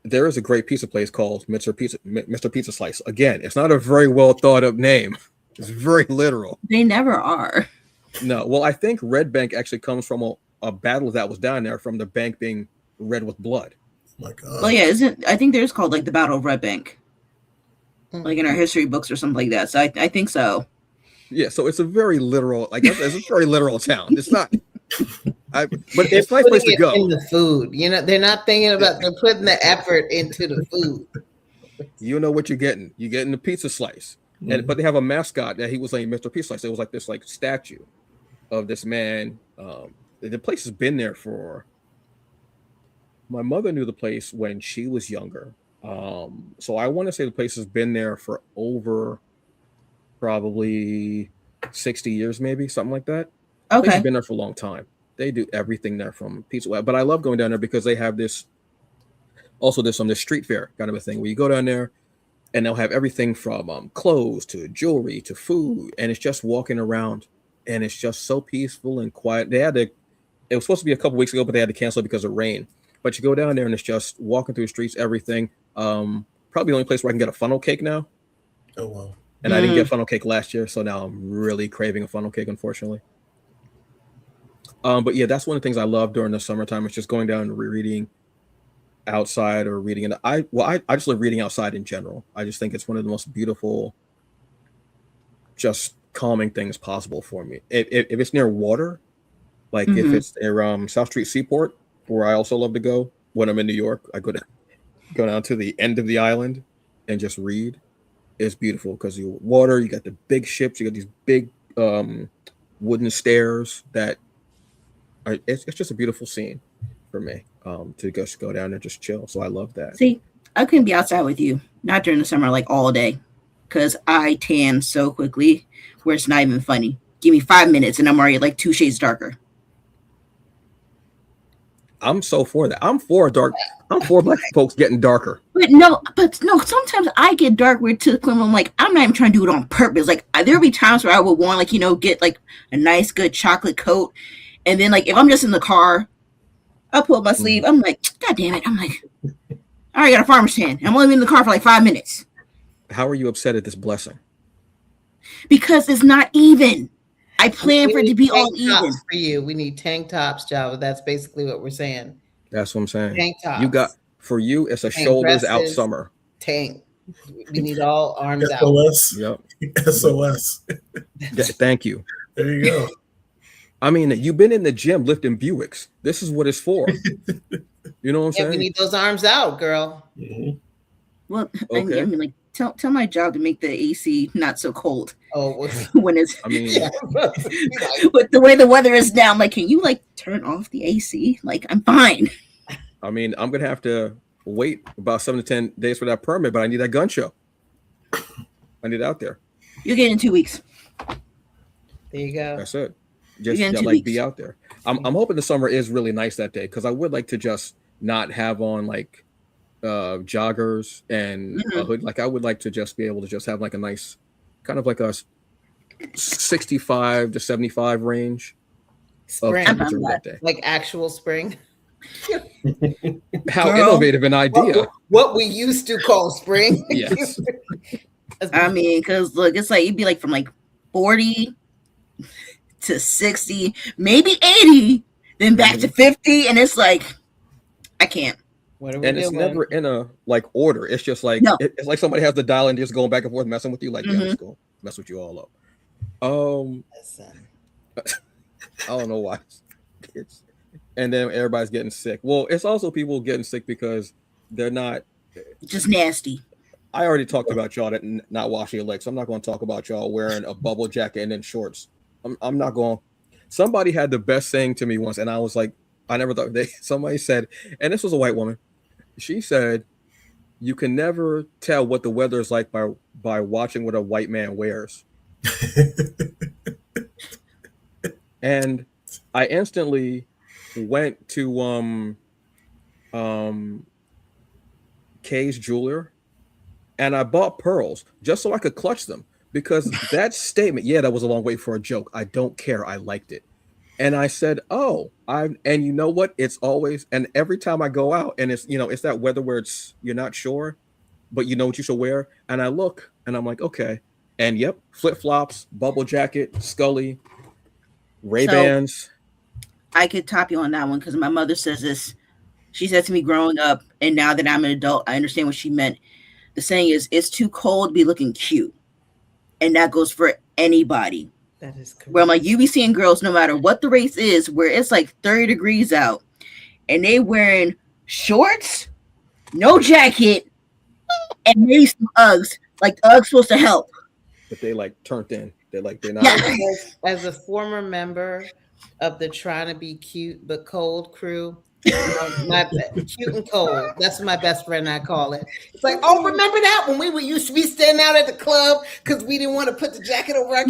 There is a great pizza place called Mr. Pizza Slice. Again, it's not a very well thought up name. It's very literal. They never are. No, well, I think Red Bank actually comes from a battle that was down there from the bank being red with blood. Oh my God. Well, yeah, I think there's called like the Battle of Red Bank, like in our history books or something like that. So I think so. Yeah, so it's a very literal, it's a very literal town. It's not, but it's a nice place to go. In the food, they're not thinking about they're putting the effort into the food. You know what you're getting. You're getting the pizza slice, but they have a mascot that he was like Mr. Pizza Slice. It was like this statue of this man. The place has been there for. My mother knew the place when she was younger. So I want to say the place has been there for over probably 60 years, maybe something like that. Okay. It's been there for a long time. They do everything there from pizza. But I love going down there because they have this street fair kind of a thing where you go down there and they'll have everything from clothes to jewelry to food. And it's just walking around and it's just so peaceful and quiet. It was supposed to be a couple weeks ago, but they had to cancel it because of rain. But you go down there and it's just walking through the streets, everything. Probably the only place where I can get a funnel cake now. Oh, wow. And I didn't get funnel cake last year, so now I'm really craving a funnel cake, unfortunately. But yeah, that's one of the things I love during the summertime. It's just going down and reading outside or reading. And I just love reading outside in general. I just think it's one of the most beautiful, just calming things possible for me. If it's near water, like if it's near South Street Seaport, where I also love to go when I'm in New York, I go down to the end of the island and just read. It's beautiful because you water, you got the big ships, you got these big wooden stairs that it's just a beautiful scene for me to just go down and just chill. So I love that. See, I couldn't be outside with you, not during the summer, like all day, because I tan so quickly where it's not even funny. Give me 5 minutes and I'm already like 2 shades darker. I'm so for that. I'm for black folks getting darker. But no, sometimes I get dark to the point where I'm like, I'm not even trying to do it on purpose. Like there'll be times where I would want get like a nice good chocolate coat. And then like if I'm just in the car, I'll pull up my sleeve. I'm like, God damn it. I'm like, I already got a farmer's tan. I'm only in the car for like 5 minutes. How are you upset at this blessing? Because it's not even. I plan for it to be all even. For you, we need tank tops, Java. That's basically what we're saying. That's what I'm saying. Tank tops. You got for you. It's a shoulders out summer. Tank. We need all arms out. SOS. Yep. SOS. Thank you. There you go. I mean, you've been in the gym lifting Buicks. This is what it's for. You know what I'm saying? We need those arms out, girl. Mhm. Well, Okay. I mean, like, tell my job to make the AC not so cold Oh, when it's. I mean, With the way the weather is now, I'm like, can you like turn off the AC? Like, I'm fine. I mean, I'm gonna have to wait about 7 to 10 days for that permit, but I need that gun show. I need it out there. You'll get it in 2 weeks. there you go. That's it. Just Again, 2 like weeks. be out there. I'm hoping the summer is really nice that day because I would like to just not have on like joggers and a hood. Like I would like to just be able to just have like a nice kind of like a 65 to 75 range Spring, of temperature that day. like actual spring. How Girl. innovative an idea. What we used to call spring. Yes. I mean, because look, it's like you'd be like from like 40 to 60, maybe 80, then back to 50, and it's like I can't. What are we And doing? it's never in a like order. It's just like No. it's like somebody has the dial and just going back and forth messing with you. Like, yeah, let's go mess with you all up. Listen. I don't know why. It's, and then everybody's getting sick. Well, it's also people getting sick because they're not. Just nasty. I already talked about y'all that not washing your legs. So I'm not going to talk about y'all wearing a bubble jacket and then shorts. I'm not going. Somebody had the best saying to me once, and I was like, I never thought somebody said, and this was a white woman. She said, "You can never tell what the weather is like by watching what a white man wears." And I instantly went to Kay's jeweler and I bought pearls just so I could clutch them because that statement, yeah, that was a long wait for a joke. I don't care. I liked it. And I said, and you know what? It's always, and every time I go out and it's, it's that weather where you're not sure, but you know what you should wear. And I look and I'm like, okay. And yep, flip-flops, bubble jacket, Scully, Ray-Bans. So, I could top you on that one because my mother says this. She said to me growing up, and now that I'm an adult, I understand what she meant. The saying is, it's too cold to be looking cute. And that goes for anybody. That is correct. Where I'm like, you be seeing girls, no matter what the race is, where it's like 30 degrees out, and they wearing shorts, no jacket, and maybe some Uggs. Like, the Uggs supposed to help. But they like turned in. They're not. Yeah. As a former member of the trying to be cute but cold crew, my cute and cold. That's my best friend. I call it. It's like, oh, remember that when we used to be standing out at the club because we didn't want to put the jacket over our.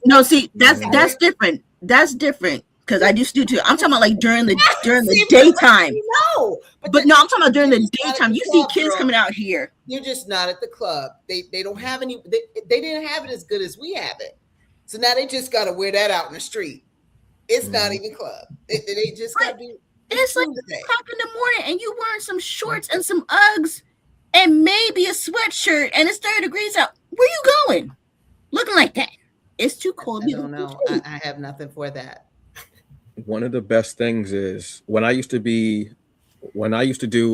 No. See, that's different. That's different because I used to do too. I'm talking about like during the daytime. No, but no, I'm talking about during the daytime. You see kids coming out here. You're just not at the club. They don't have any. They didn't have it as good as we have it. So now they just got to wear that out in the street. It's not even club. They just got to be. And it's like o'clock in the morning, and you wearing some shorts and some Uggs, and maybe a sweatshirt, and it's 30 degrees out. Where you going? Looking like that? It's too cold. I don't know. I have nothing for that. One of the best things is when I used to do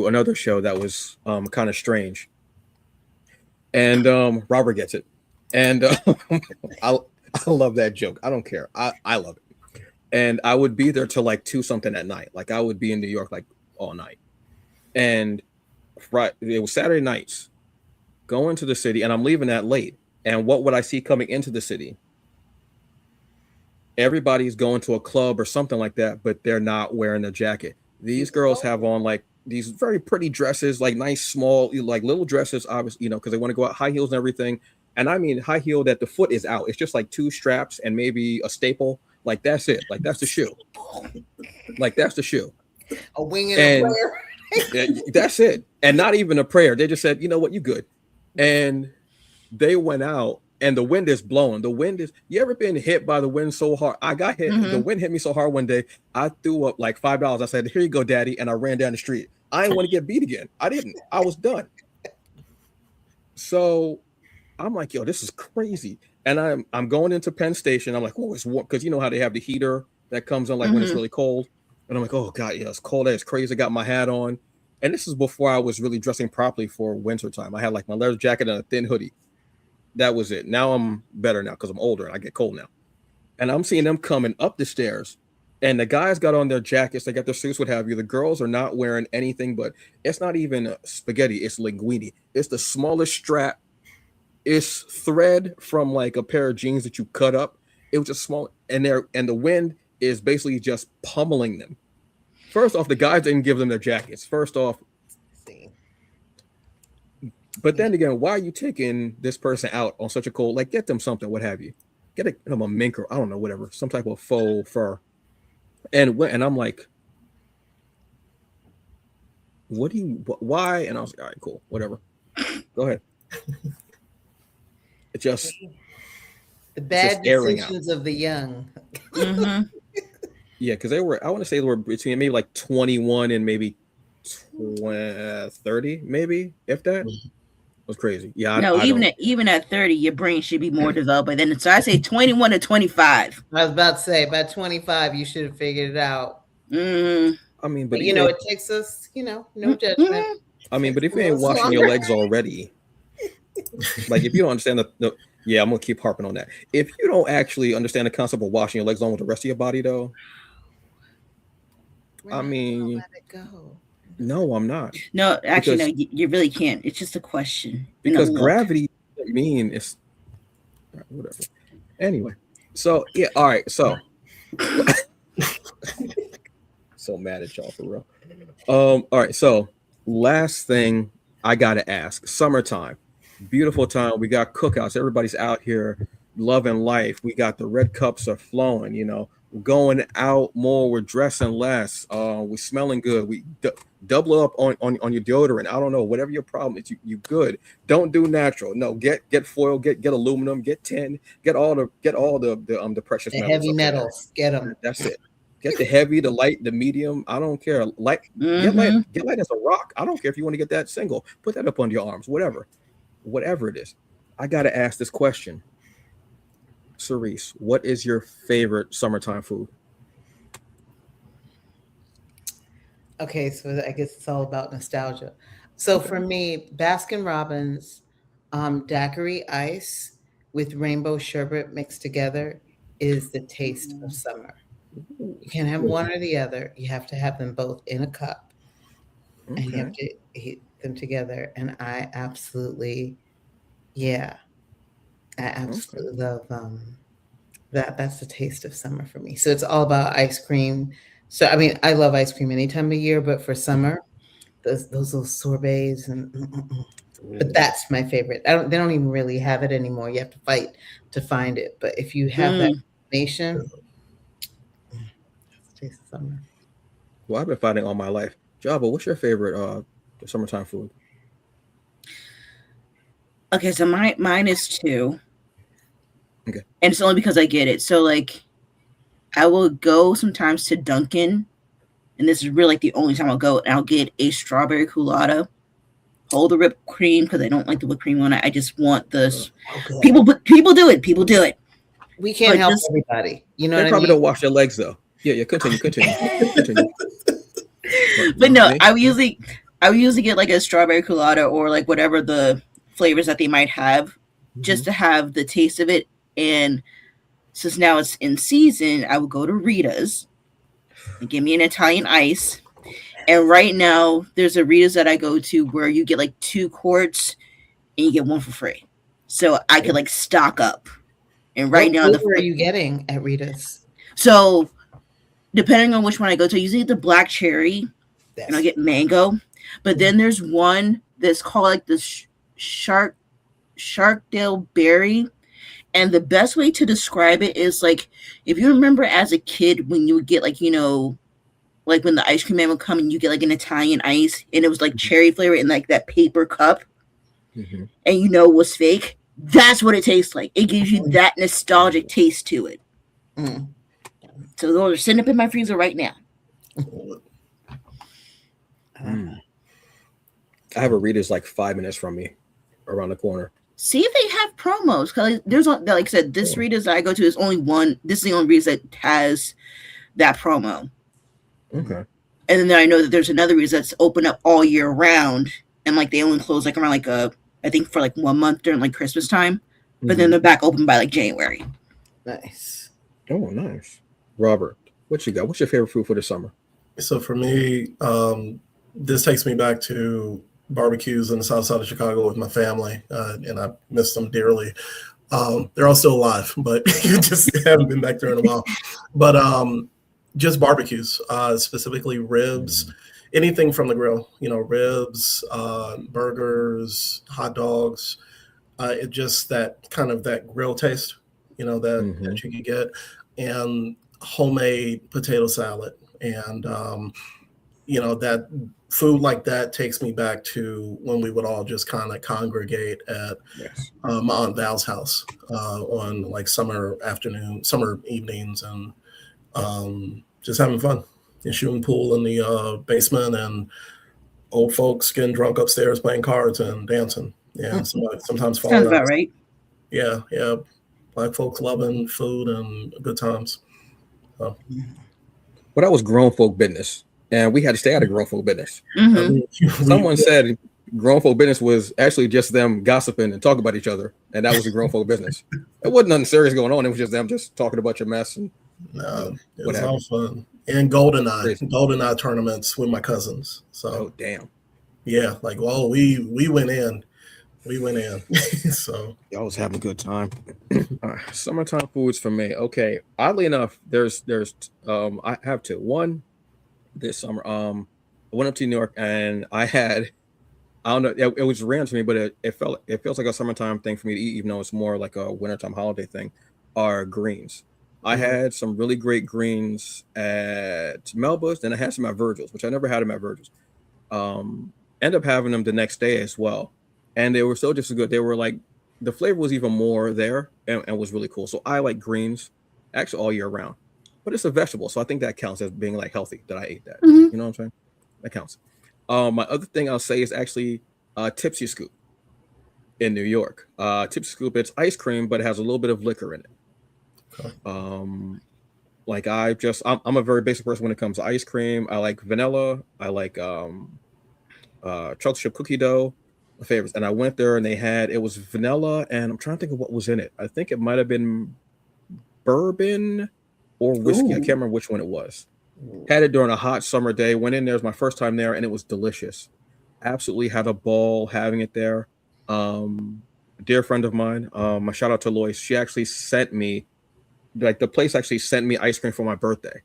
another show that was kind of strange, and Robert gets it, and I love that joke. I don't care. I love it. And I would be there till like 2 something at night. Like I would be in New York like all night. And it was Saturday nights going to the city and I'm leaving that late. And what would I see coming into the city? Everybody's going to a club or something like that, but they're not wearing a jacket. These girls have on like these very pretty dresses, like nice, small, like little dresses, obviously, because they want to go out, high heels and everything. And I mean, high heel that the foot is out. It's just like 2 straps and maybe a staple. Like that's it. Like that's the shoe. Like that's the shoe. A wing and a prayer. That's it. And not even a prayer. They just said, you know what, you good. And they went out and the wind is blowing. The wind is, you ever been hit by the wind so hard? I got hit. The wind hit me so hard one day. I threw up like $5. I said, here you go, daddy. And I ran down the street. I didn't want to get beat again. I didn't. I was done. So I'm like, yo, this is crazy. And I'm going into Penn Station. I'm like, oh, it's warm. Because you know how they have the heater that comes on like when it's really cold. And I'm like, oh, God, yeah, it's cold. It's crazy. I got my hat on. and this is before I was really dressing properly for winter time. I had like my leather jacket and a thin hoodie. That was it. Now I'm better now because I'm older and I get cold now. And I'm seeing them coming up the stairs, and the guys got on their jackets, they got their suits, what have you. The girls are not wearing anything, but it's not even spaghetti, it's linguine. It's the smallest strap. It's thread from like a pair of jeans that you cut up. It was just small, and the wind is basically just pummeling them. First off, the guys didn't give them their jackets. First off, but then again, why are you taking this person out on such a cold? Like, get them something, what have you. Get them a mink, or I don't know, whatever, some type of faux fur. And I'm like, why? And I was like, all right, cool, whatever. Go ahead. It's just the bad decisions of the young. Mm-hmm. Yeah, because I want to say they were between maybe like 21 and maybe 30, maybe, if that. It was crazy. Yeah, no, even at 30, your brain should be more developed by then. So I say 21 to 25. I was about to say, by 25, you should have figured it out. Mm. I mean, but it takes us, no judgment. I mean, but if you ain't washing your legs already, like if you don't understand yeah, I'm gonna keep harping on that. If you don't actually understand the concept of washing your legs on with the rest of your body, though, I mean, let it go. No, I'm not. No, actually, no, you really can't. It's just a question. Because gravity doesn't mean it's whatever. Anyway, so yeah, all right. So, so mad at y'all for real. All right. So, last thing I gotta ask: summertime, beautiful time. We got cookouts. Everybody's out here loving life. We got the red cups are flowing. We're going out more. We're dressing less. We're smelling good. We double up on your deodorant. I don't know, whatever your problem is, you good. Don't do natural. No, get foil, get aluminum, get tin, get all the precious metals, heavy metals. Get them. That's it. Get the heavy, the light, the medium. I don't care. Light, get light as a rock. I don't care if you want to get that single. Put that up under your arms. Whatever it is. I gotta ask this question. Cerece, what is your favorite summertime food? Okay, so I guess it's all about nostalgia. So for me, Baskin Robbins daiquiri ice with rainbow sherbet mixed together is the taste of summer. You can't have one or the other. You have to have them both in a cup, and you have to eat them together. And I absolutely love that's the taste of summer for me. So it's all about ice cream. So I mean, I love ice cream any time of year, but for summer, those little sorbets but that's my favorite. They don't even really have it anymore. You have to fight to find it. But if you have that combination, that's the taste of summer. Well, I've been fighting all my life. Java, what's your favorite summertime food? Okay, so mine is 2. Okay. And it's only because I get it. So like I will go sometimes to Dunkin', and this is really like the only time I'll go, and I'll get a strawberry culotta, hold the whipped cream because I don't like the whipped cream on it. I just want this. People do it. We can't help everybody. You know what I mean? They probably don't wash their legs though. Yeah, continue. But no, I would usually get like a strawberry culotta or like whatever the flavors that they might have, just to have the taste of it. And since now it's in season, I would go to Rita's and give me an Italian ice. And right now, there's a Rita's that I go to where you get like 2 quarts and you get 1 for free. So I could like stock up. And right now, what are you getting at Rita's? So depending on which one I go to, I usually get the black cherry and I'll get mango. But then there's one that's called like the Sharkdale berry. And the best way to describe it is like, if you remember as a kid when you would get like, like when the ice cream man would come and you get like an Italian ice and it was like cherry flavor in like that paper cup and it was fake. That's what it tastes like. It gives you that nostalgic taste to it. So those are sitting up in my freezer right now. I have a Rita's like 5 minutes from me around the corner. See if they have promos, because there's, like I said, this Rita's that I go to is only one. This is the only Rita's that has that promo. Okay. And then I know that there's another reason that's open up all year round, and like they only close like around like I think for like 1 month during like Christmas time, but then they're back open by like January. Nice. Oh, nice. Robert, what you got? What's your favorite food for the summer? So for me, this takes me back to barbecues in the south side of Chicago with my family, and I miss them dearly. They're all still alive, but just haven't been back there in a while. But just barbecues, specifically ribs, anything from the grill, ribs, burgers, hot dogs. It just that kind of that grill taste, that you can get, and homemade potato salad. And, that food like that takes me back to when we would all just kind of congregate at my Aunt Val's house on like summer evenings, and just having fun and shooting pool in the basement, and old folks getting drunk upstairs playing cards and dancing. Yeah, sometimes sounds about right. Yeah. Black folks loving food and good times. Well, that was grown folk business, and we had to stay out of grown folk business. Someone said grown folk business was actually just them gossiping and talking about each other, and that was the grown folk business. It wasn't nothing serious going on. It was just them just talking about your mess. And it was all fun. And GoldenEye tournaments with my cousins. So, oh damn, yeah, like we went in. So y'all was having a good time. Summertime foods for me. Okay, oddly enough, there's I have two. One, this summer, I went up to New York and I don't know, it was random to me, but it feels like a summertime thing for me to eat, even though it's more like a wintertime holiday thing. Are greens. I had some really great greens at Melba's, and I had some at Virgil's, which I never had them at Virgil's. End up having them the next day as well. And they were so just as good. They were like, the flavor was even more there, and was really cool. So I like greens actually all year round, but it's a vegetable. So I think that counts as being like healthy that I ate that. You know what I'm saying? That counts. My other thing I'll say is actually Tipsy Scoop in New York. Tipsy Scoop, it's ice cream, but it has a little bit of liquor in it. Like I'm a very basic person when it comes to ice cream. I like vanilla. I like chocolate chip cookie dough. My favorites. And I went there and it was vanilla, and I'm trying to think of what was in it. I think it might have been bourbon or whiskey. I can't remember which one it was. Had it during a hot summer day. Went in there. It was my first time there, and it was delicious. Absolutely had a ball having it there. A dear friend of mine, my shout out to Lois, she actually sent me, like the place actually sent me ice cream for my birthday.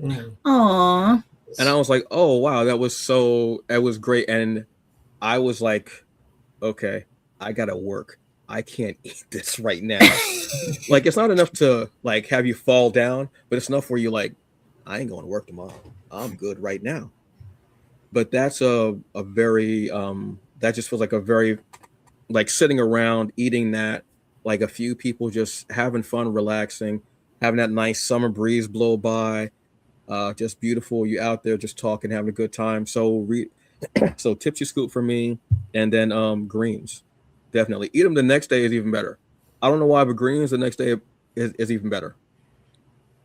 Aww. And I was like, oh wow, it was great. And I was like, okay, I gotta work. I can't eat this right now. Like, it's not enough to like have you fall down, but it's enough where you're like, I ain't going to work tomorrow. I'm good right now. But that's a very that just feels like a very, like, sitting around eating that, like a few people just having fun, relaxing, having that nice summer breeze blow by, just beautiful. You out there just talking, having a good time. So so Tipsy Scoop for me, and then greens, definitely. Eat them the next day is even better. I don't know why, but greens the next day is even better.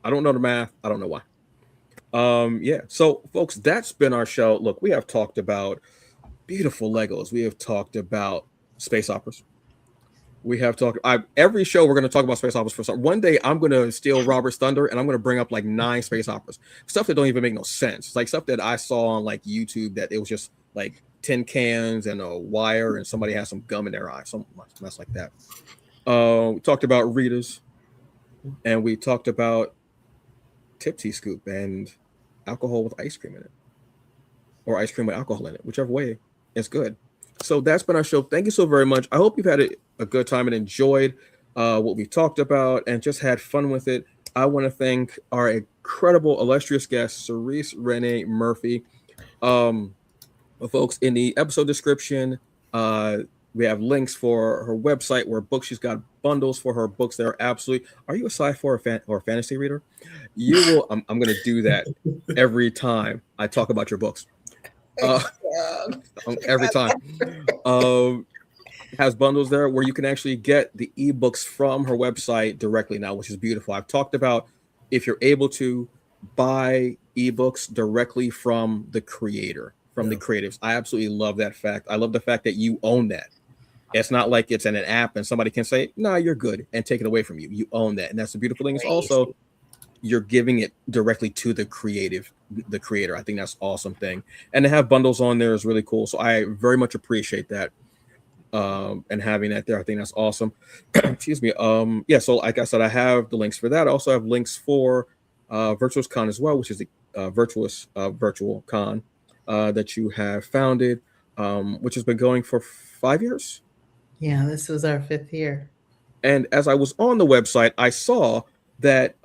I don't know the math. I don't know why. Yeah. So folks, that's been our show. Look, we have talked about beautiful Legos. We have talked about space operas. We have talked every show we're going to talk about space operas for some. One day I'm going to steal Robert's thunder and I'm going to bring up like 9 space operas, stuff that don't even make no sense. It's like stuff that I saw on like YouTube that it was just like tin cans and a wire and somebody has some gum in their eye, some mess like that. We talked about Rita's, and we talked about Tipsy Scoop and alcohol with ice cream in it, or ice cream with alcohol in it, whichever way is good. So that's been our show. Thank you so very much. I hope you've had a good time and enjoyed what we talked about and just had fun with it. I want to thank our incredible, illustrious guest, Cerece Rennie Murphy. Folks, in the episode description, we have links for her website, where books. She's got bundles for her books that are absolutely. Are you a sci-fi or fantasy reader? You will. I'm going to do that every time I talk about your books. Every time. Has bundles there where you can actually get the ebooks from her website directly now, which is beautiful. I've talked about, if you're able to, buy ebooks directly from the creator, from the creatives. I absolutely love that fact. I love the fact that you own that. It's not like it's in an app and somebody can say, "No, you're good," and take it away from you. You own that, and that's the beautiful thing. It's also you're giving it directly to the creator. I think that's an awesome thing. And to have bundles on there is really cool. So I very much appreciate that. And having that there, I think that's awesome. Excuse me. Yeah, so like I said, I have the links for that. I also have links for Virtuous Con as well, which is the virtual con that you have founded, which has been going for 5 years. Yeah, this was our 5th year. And as I was on the website, I saw that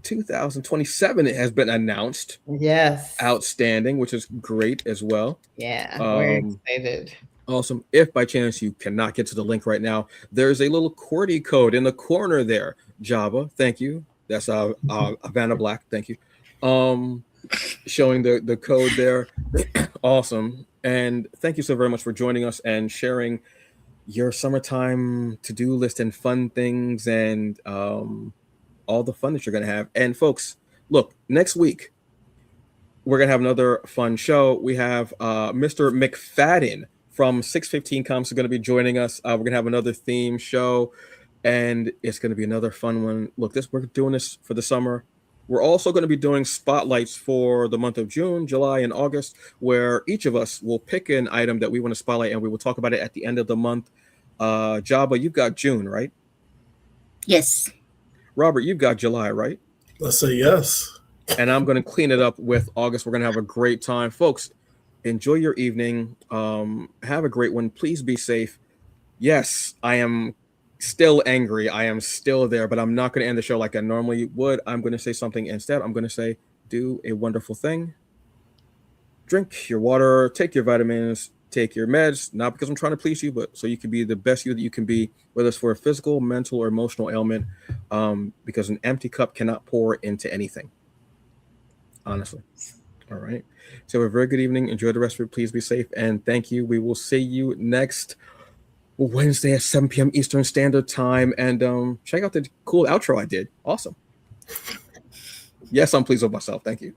2027 has been announced. Yes. Outstanding, which is great as well. Yeah, we're excited. Awesome. If by chance you cannot get to the link right now, there's a little QWERTY code in the corner there. Java, thank you. That's Havana Black, thank you. Showing the code there. Awesome. And thank you so very much for joining us and sharing your summertime to-do list and fun things and all the fun that you're going to have. And folks, look, next week, we're going to have another fun show. We have Mr. McFadden from 615 Comics is going to be joining us. We're going to have another theme show, and it's going to be another fun one. Look, we're doing this for the summer. We're also going to be doing spotlights for the month of June, July, and August, where each of us will pick an item that we want to spotlight, and we will talk about it at the end of the month. Jabba, you've got June, right? Yes. Robert, you've got July, right? Let's say yes. And I'm going to clean it up with August. We're going to have a great time. Folks, enjoy your evening. Have a great one. Please be safe. Yes, I am still angry. I am still there, but I'm not going to end the show like I normally would. I'm going to say something instead. I'm going to say, do a wonderful thing. Drink your water, take your vitamins, take your meds, not because I'm trying to please you, but so you can be the best you that you can be, whether it's for a physical, mental, or emotional ailment, because an empty cup cannot pour into anything. Honestly. All right. So have a very good evening. Enjoy the rest of it. Please be safe. And thank you. We will see you next Wednesday at 7 p.m. Eastern Standard Time. And check out the cool outro I did. Awesome. Yes, I'm pleased with myself. Thank you.